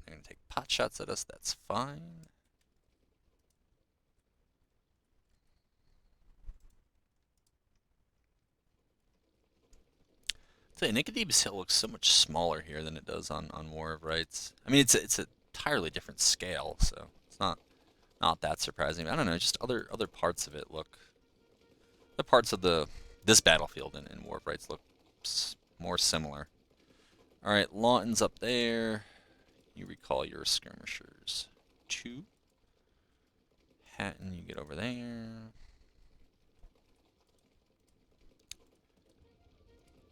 They're going to take pot shots at us. That's fine. So Nicodemus Hill looks so much smaller here than it does on War of Rights. I mean, it's an entirely different scale, so it's not that surprising. I don't know, just other parts of it look. The parts of this battlefield in War of Rights look more similar. All right, Lawton's up there. You recall your skirmishers. 2. Hatton, you get over there.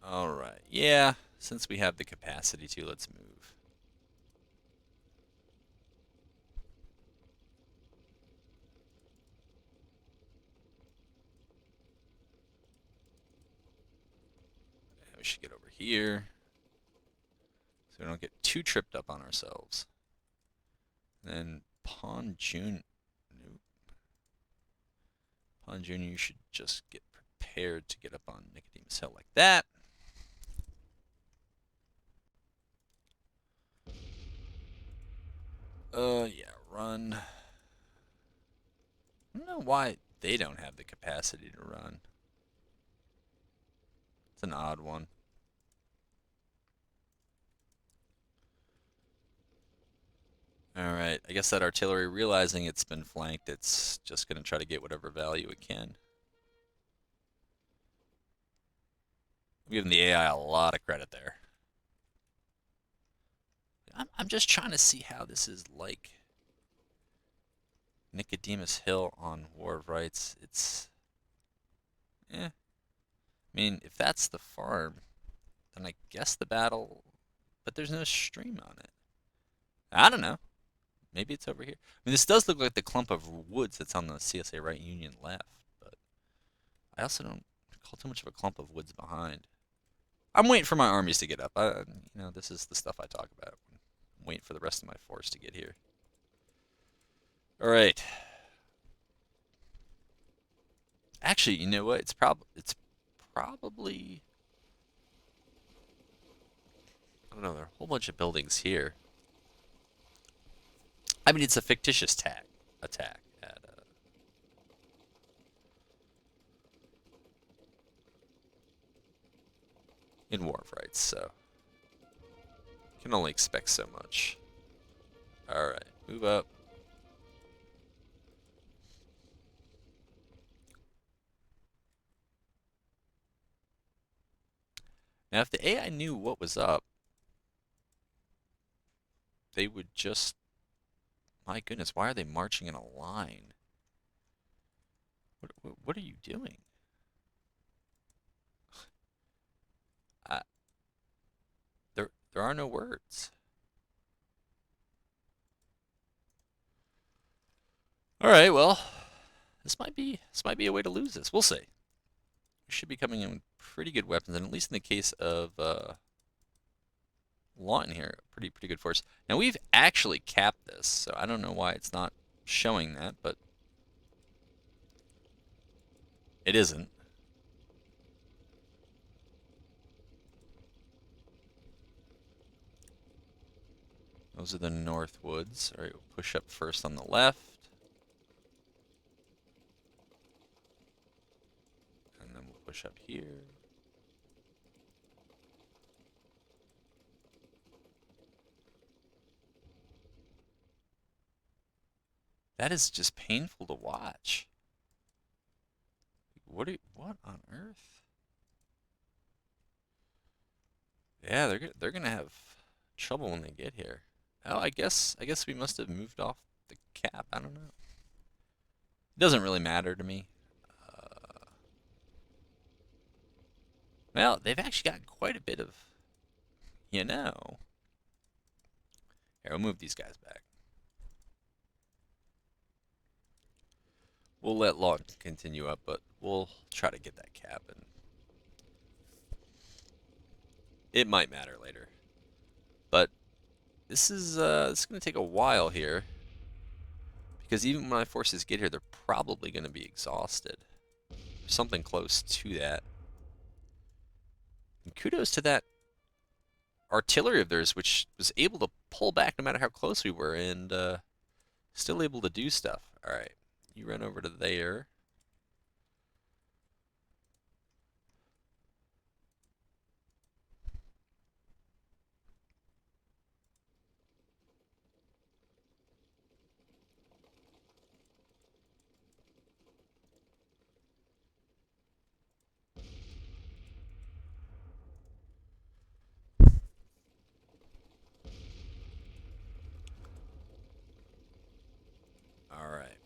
All right, yeah. Since we have the capacity to, let's move. We should get over here so we don't get too tripped up on ourselves. Then Pawn Junior. Nope. Pawn Junior, you should just get prepared to get up on Nicodemus Hill like that. Yeah, run. I don't know why they don't have the capacity to run. It's an odd one. Alright, I guess that artillery, realizing it's been flanked, it's just going to try to get whatever value it can. I'm giving the AI a lot of credit there. I'm just trying to see how this is like Nicodemus Hill on War of Rights. It's, I mean, if that's the farm, then I guess the battle, but there's no stream on it. I don't know. Maybe it's over here. I mean, this does look like the clump of woods that's on the CSA right Union left, but I also don't call too much of a clump of woods behind. I'm waiting for my armies to get up. This is the stuff I talk about. I'm waiting for the rest of my force to get here. All right. Actually, you know what? It's probably I don't know. There are a whole bunch of buildings here. I mean, it's a fictitious attack at in War of Rights, so can only expect so much. All right, move up. Now, if the AI knew what was up, they would just... My goodness, why are they marching in a line? What are you doing? There are no words. All right, well, this might be a way to lose this. We'll see. We should be coming in with pretty good weapons, and at least in the case of Lawton here, pretty good force. Now we've actually capped this, so I don't know why it's not showing that, but it isn't. Those are the north woods. All right, we'll push up first on the left. And then we'll push up here. That is just painful to watch. What on earth? Yeah, they're gonna have trouble when they get here. Oh, I guess we must have moved off the cap. I don't know. It doesn't really matter to me. Well, they've actually got quite a bit of, you know. Here, we'll move these guys back. We'll let Lawton continue up, but we'll try to get that cap, and it might matter later. But this is going to take a while here, because even when my forces get here, they're probably going to be exhausted. Something close to that. And kudos to that artillery of theirs, which was able to pull back no matter how close we were, and still able to do stuff. All right, you run over to there. All right.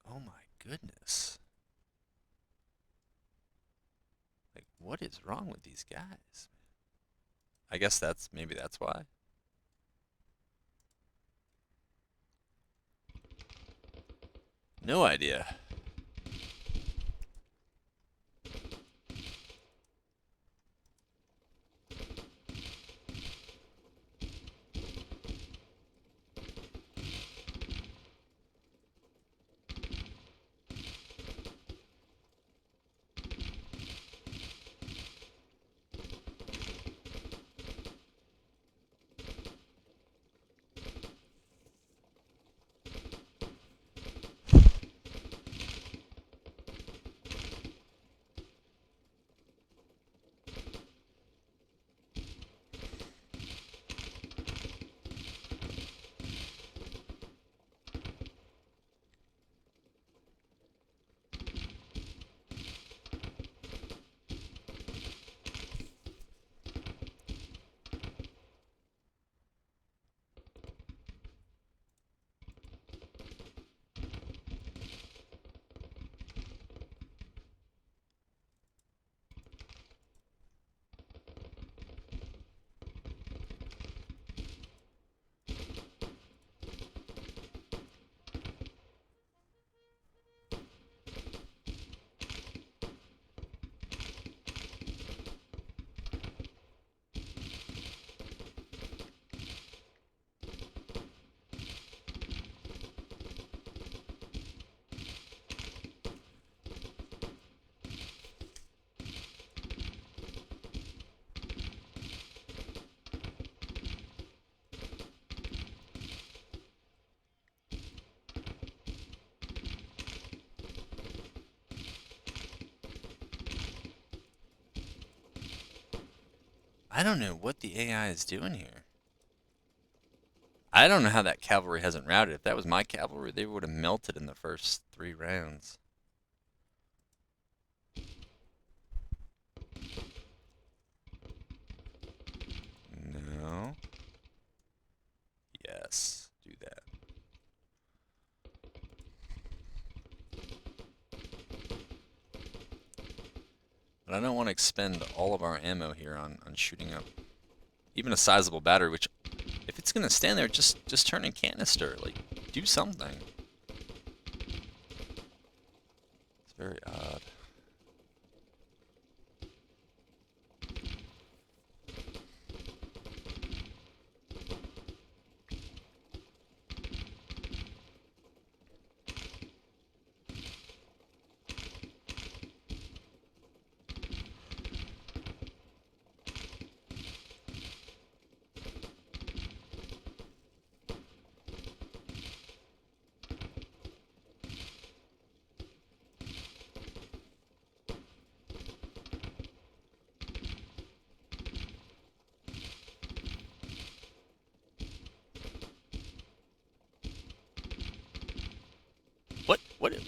Oh my goodness. Like, what is wrong with these guys? I guess maybe that's why. No idea. I don't know what the AI is doing here. I don't know how that cavalry hasn't routed. If that was my cavalry, they would have melted in the first 3 rounds. No. Yes, do that. But I don't want to expend all of our ammo here on shooting up even a sizable battery, which, if it's going to stand there, just turn a canister. Like, do something. It's very odd.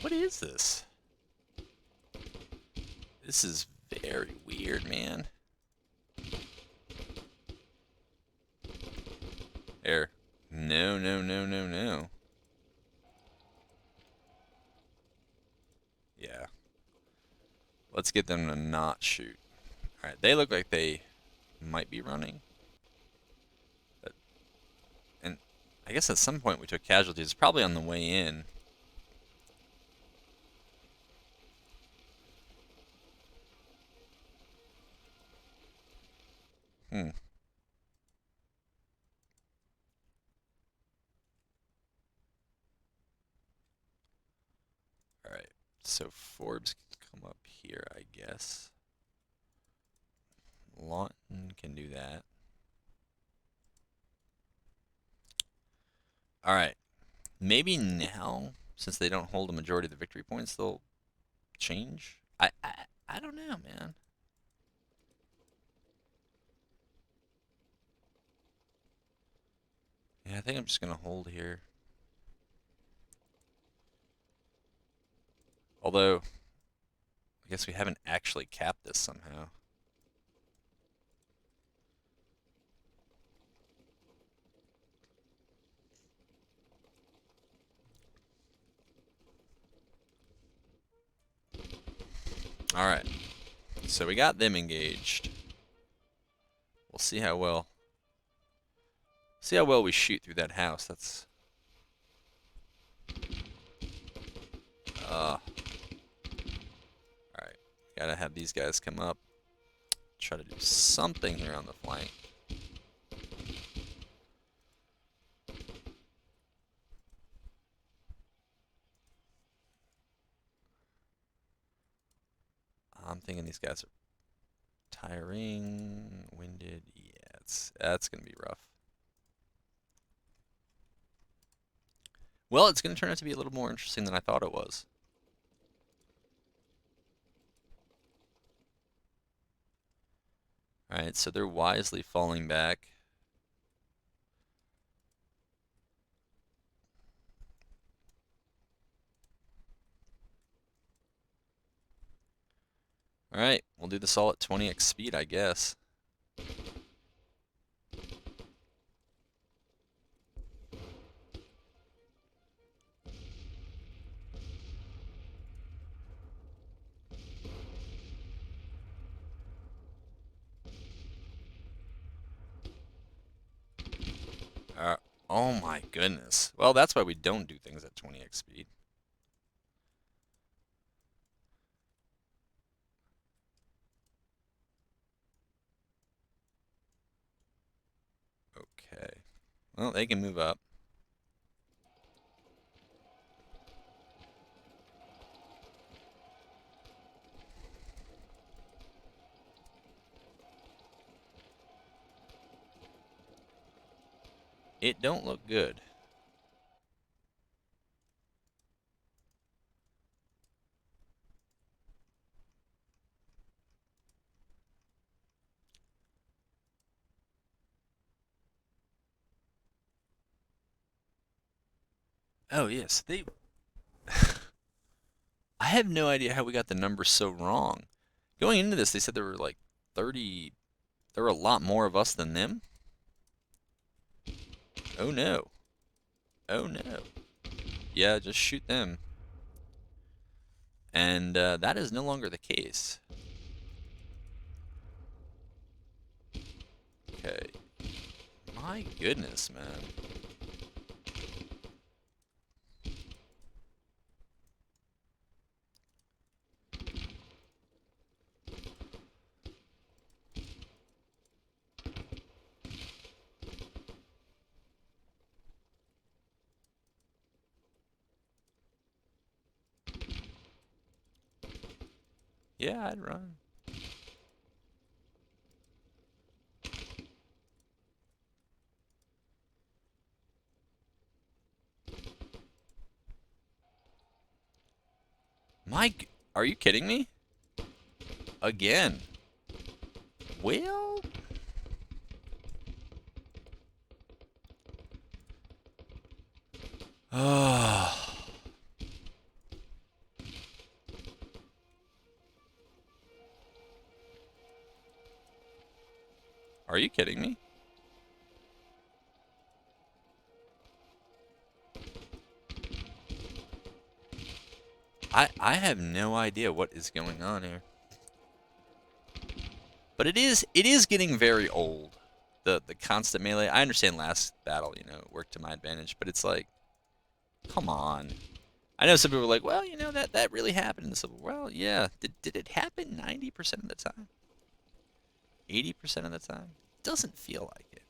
What is this? This is very weird, man. There. No, no, no, no, no. Yeah. Let's get them to not shoot. Alright, they look like they might be running. But, and I guess at some point we took casualties. Probably on the way in. Hmm. Alright, so Forbes can come up here, I guess. Lawton can do that. Alright, maybe now, since they don't hold a majority of the victory points, they'll change? I don't know, man. Yeah, I think I'm just going to hold here. Although, I guess we haven't actually capped this somehow. Alright, so we got them engaged. We'll see how well we shoot through that house. That's alright. Gotta have these guys come up. Try to do something here on the flank. I'm thinking these guys are tiring, winded. Yeah, that's gonna be rough. Well, it's gonna turn out to be a little more interesting than I thought it was. Alright, so they're wisely falling back. Alright, we'll do this all at 20x speed, I guess. Oh my goodness. Well, that's why we don't do things at 20x speed. Okay. Well, they can move up. It don't look good. Oh yes, they. I have no idea how we got the numbers so wrong. Going into this, they said there were like 30. There were a lot more of us than them. Oh no. Oh no. Yeah, just shoot them. And that is no longer the case. Okay. My goodness, man. Yeah, I'd run. Mike, are you kidding me? Again. Well, are you kidding me? I have no idea what is going on here. But it is getting very old. The constant melee. I understand last battle, it worked to my advantage, but it's like, come on. I know some people are like, well, that really happened in the Civil War. Well, yeah. Did it happen 90% of the time? 80% of the time? Doesn't feel like it.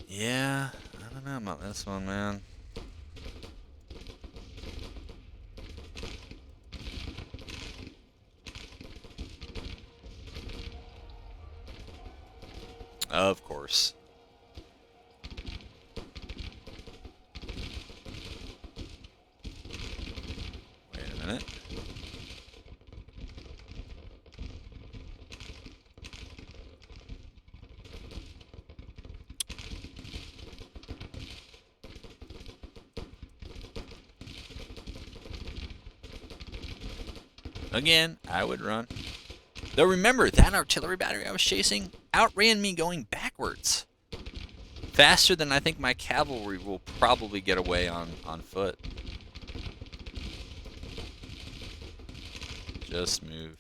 Yeah, I don't know about this one, man. Of course. Wait a minute. Again, I would run. Though remember, that artillery battery I was chasing outran me going backwards. Faster than I think my cavalry will probably get away on foot. Just move.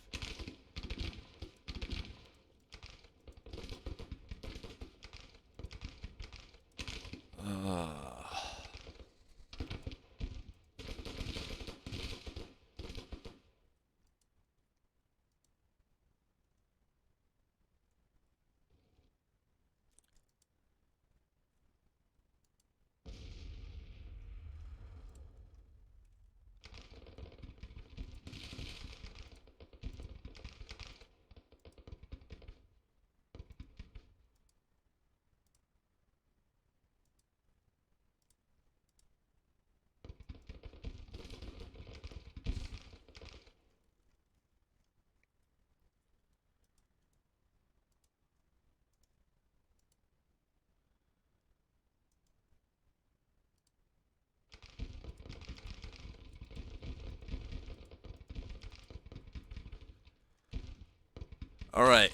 All right.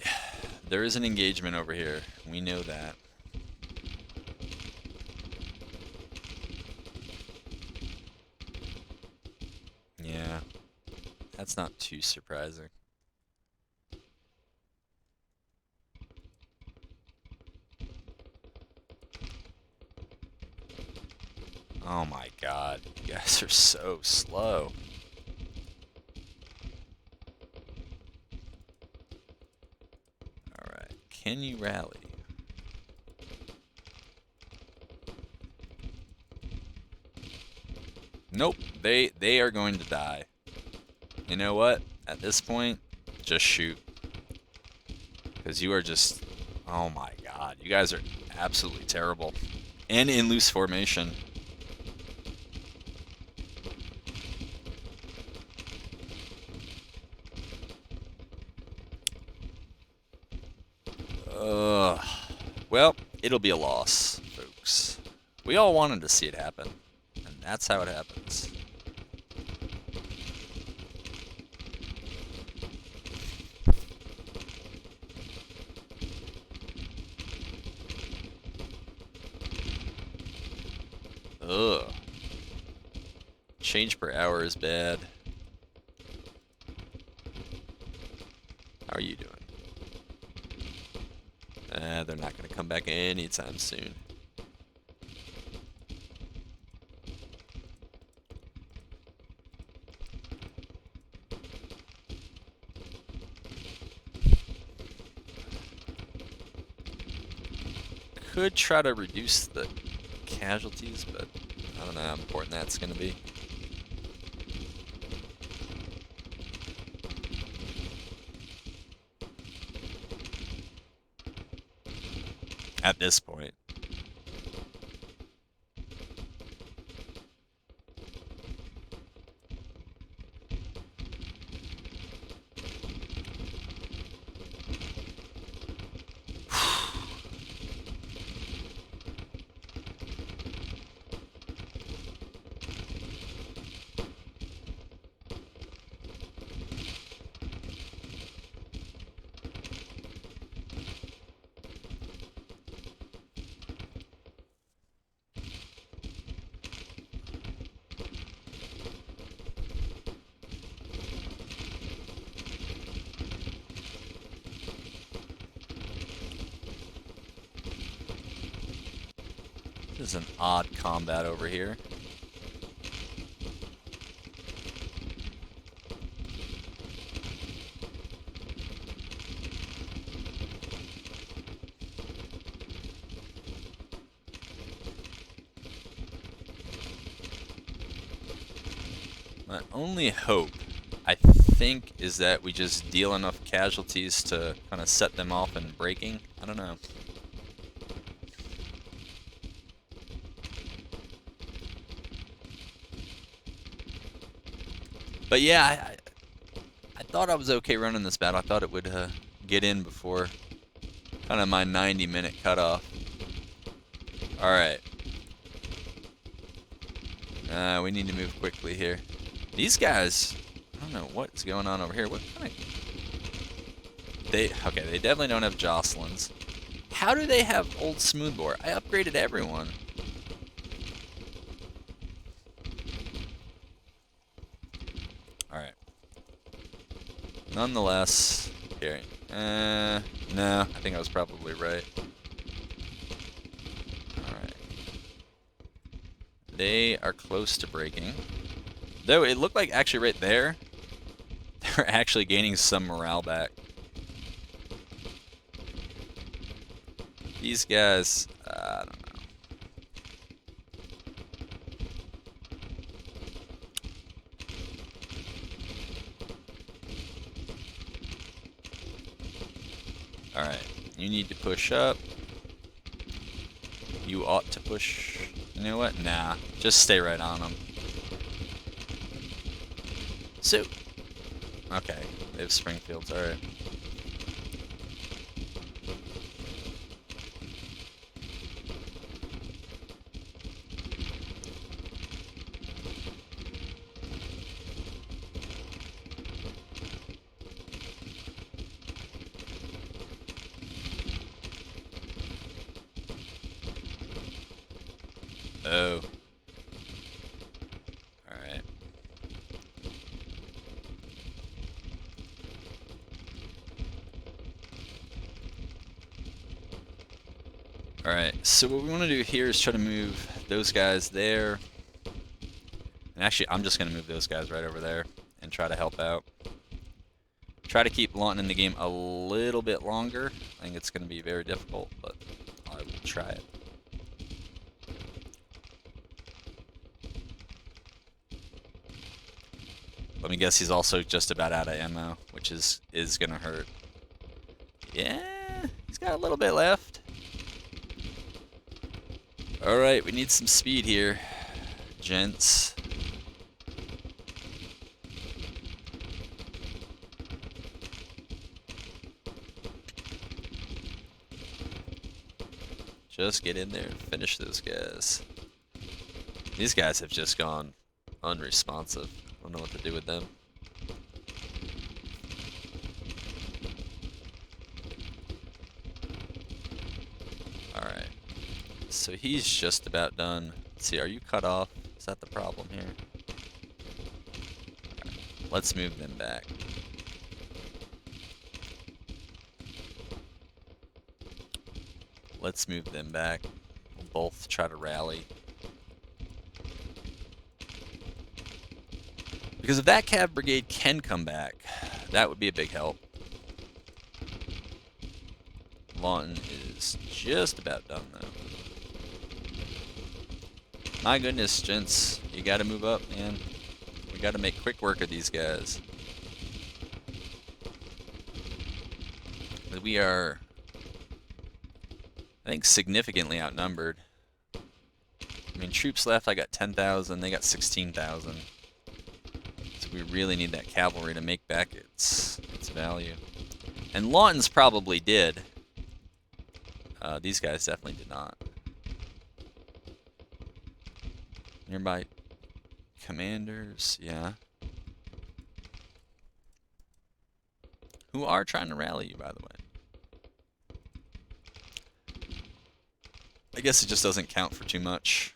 There is an engagement over here. We know that. Yeah. That's not too surprising. Oh my god. You guys are so slow. Alright. Can you rally? Nope. They are going to die. You know what? At this point, just shoot. Because you are just... Oh my god. You guys are absolutely terrible. And in loose formation. Well, it'll be a loss, folks. We all wanted to see it happen, and that's how it happens. Ugh. Change per hour is bad. How are you doing? They're not going to come back anytime soon. Could try to reduce the casualties, but I don't know how important that's going to be. At this point. This is an odd combat over here. My only hope, I think, is that we just deal enough casualties to kind of set them off in breaking. I don't know. But yeah, I thought I was okay running this battle. I thought it would get in before kind of my 90-minute cutoff. Alright. We need to move quickly here. These guys, I don't know what's going on over here. What kind of... Okay, they definitely don't have Jocelyn's. How do they have old smoothbore? I upgraded everyone. Alright. Nonetheless, here. No, I think I was probably right. Alright. They are close to breaking. Though it looked like actually right there, they're actually gaining some morale back. These guys, I don't know. Alright, you need to push up. You ought to push. You know what? Nah, just stay right on them. So, okay, they have Springfields, alright. Oh. Alright. Alright, so what we want to do here is try to move those guys there. And actually, I'm just going to move those guys right over there and try to help out. Try to keep Lawton in the game a little bit longer. I think it's going to be very difficult, but I will try it. Let me guess, he's also just about out of ammo, which is going to hurt. Yeah, he's got a little bit left. Alright, we need some speed here, gents. Just get in there and finish those guys. These guys have just gone unresponsive. I don't know what to do with them. Alright. So he's just about done. Let's see, are you cut off? Is that the problem here? Right. Let's move them back. Let's move them back. We'll both try to rally. Because if that cav brigade can come back, that would be a big help. Lawton is just about done, though. My goodness, gents. You gotta move up, man. We gotta make quick work of these guys. We are, I think, significantly outnumbered. I mean, troops left, I got 10,000. They got 16,000. So we really need that cavalry to make back its value. And Lawton's probably did. These guys definitely did not. Nearby commanders, yeah. Who are trying to rally you, by the way. I guess it just doesn't count for too much.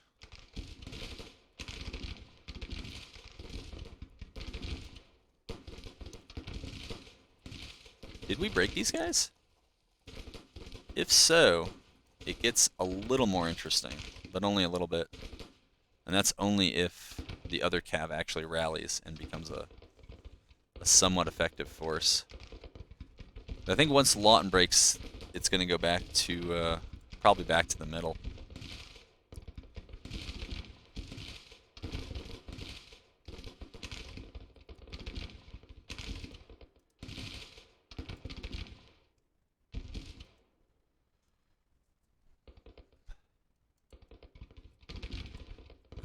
Did we break these guys? If so, it gets a little more interesting, but only a little bit. And that's only if the other cav actually rallies and becomes a somewhat effective force. But I think once Lawton breaks, it's going to go back to, probably back to the middle.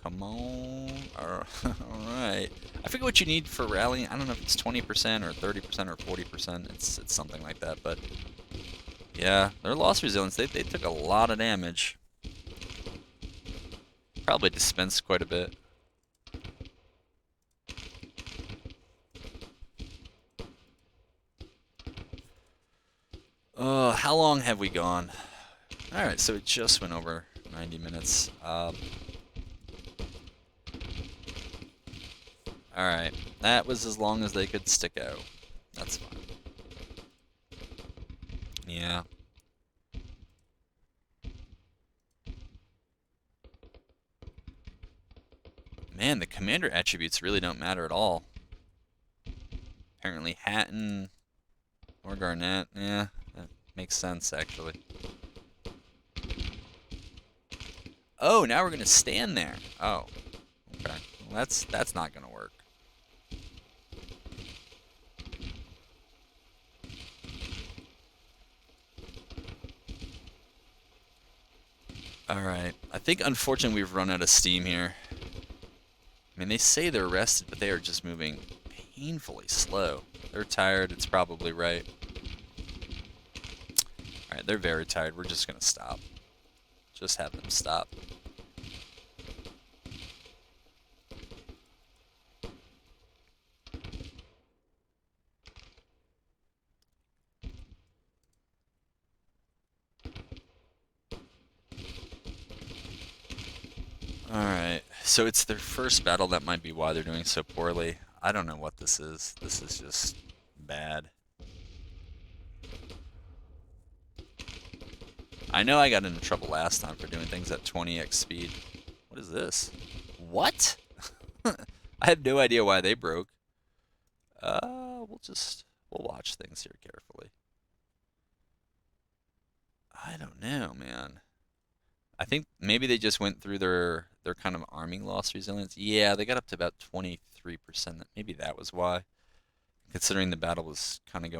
Come on. Alright. I forget what you need for rallying. I don't know if it's 20% or 30% or 40%. It's something like that, but yeah, their loss resilience, they took a lot of damage. Probably dispensed quite a bit. How long have we gone? Alright, so it just went over 90 minutes. Alright, that was as long as they could stick out. That's fine. Yeah. Man, the commander attributes really don't matter at all. Apparently Hatton or Garnett, yeah, that makes sense actually. Oh, now we're gonna stand there. Oh, okay. Well, that's not gonna work. Alright, I think unfortunately we've run out of steam here. I mean, they say they're rested, but they are just moving painfully slow. They're tired, it's probably right. Alright, they're very tired, we're just gonna stop. Just have them stop. Alright, so it's their first battle. That might be why they're doing so poorly. I don't know what this is. This is just bad. I know I got into trouble last time for doing things at 20x speed. What is this? What? I have no idea why they broke. We'll watch things here carefully. I don't know, man. I think maybe they just went through their kind of arming loss resilience. Yeah, they got up to about 23%. Maybe that was why. Considering the battle was kind of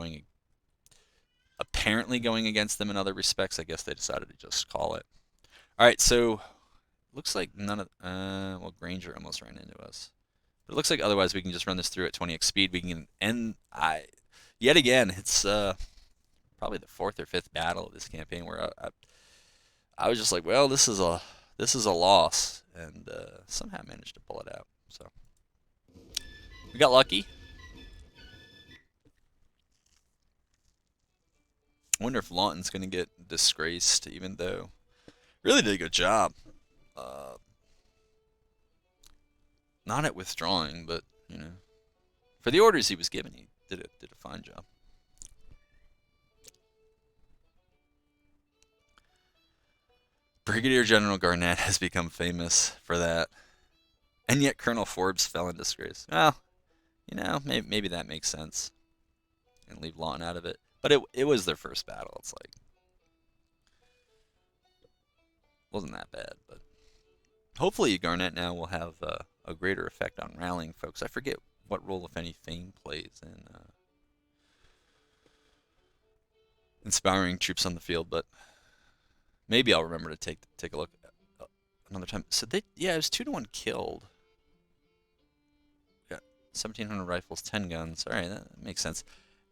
apparently going against them in other respects, I guess they decided to just call it. All right, so looks like none of well, Granger almost ran into us. But it looks like otherwise we can just run this through at 20x speed. We can end. Yet again, it's probably the 4th or 5th battle of this campaign where I was just like, well, this is a loss, and somehow managed to pull it out. So we got lucky. I wonder if Lawton's going to get disgraced, even though really did a good job. Uh, not at withdrawing, but for the orders he was given, he did a fine job. Brigadier General Garnett has become famous for that, and yet Colonel Forbes fell in disgrace. Well, maybe that makes sense, and leave Lawton out of it. But it was their first battle. It's like wasn't that bad, but hopefully Garnett now will have a greater effect on rallying folks. I forget what role, if any, fame plays in inspiring troops on the field, but maybe I'll remember to take a look another time. So it was 2-1 killed. Got 1,700 rifles, 10 guns. All right, that makes sense.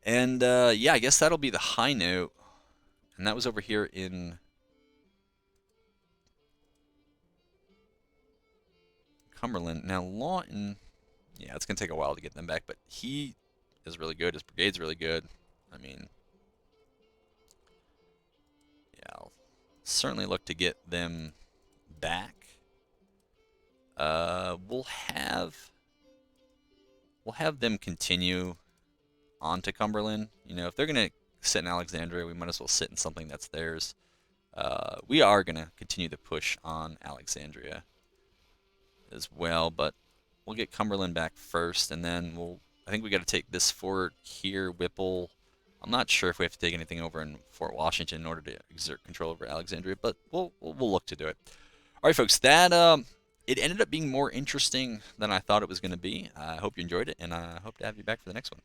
And I guess that'll be the high note. And that was over here in Cumberland. Now Lawton, it's gonna take a while to get them back, but he is really good. His brigade's really good. I mean, I'll certainly look to get them back. We'll have them continue on to Cumberland. If they're gonna sit in Alexandria, we might as well sit in something that's theirs. We are gonna continue to push on Alexandria as well, but we'll get Cumberland back first, and then I think we got to take this fort here, Whipple. I'm not sure if we have to take anything over in Fort Washington in order to exert control over Alexandria, but we'll look to do it. All right, folks, that it ended up being more interesting than I thought it was going to be. I hope you enjoyed it, and I hope to have you back for the next one.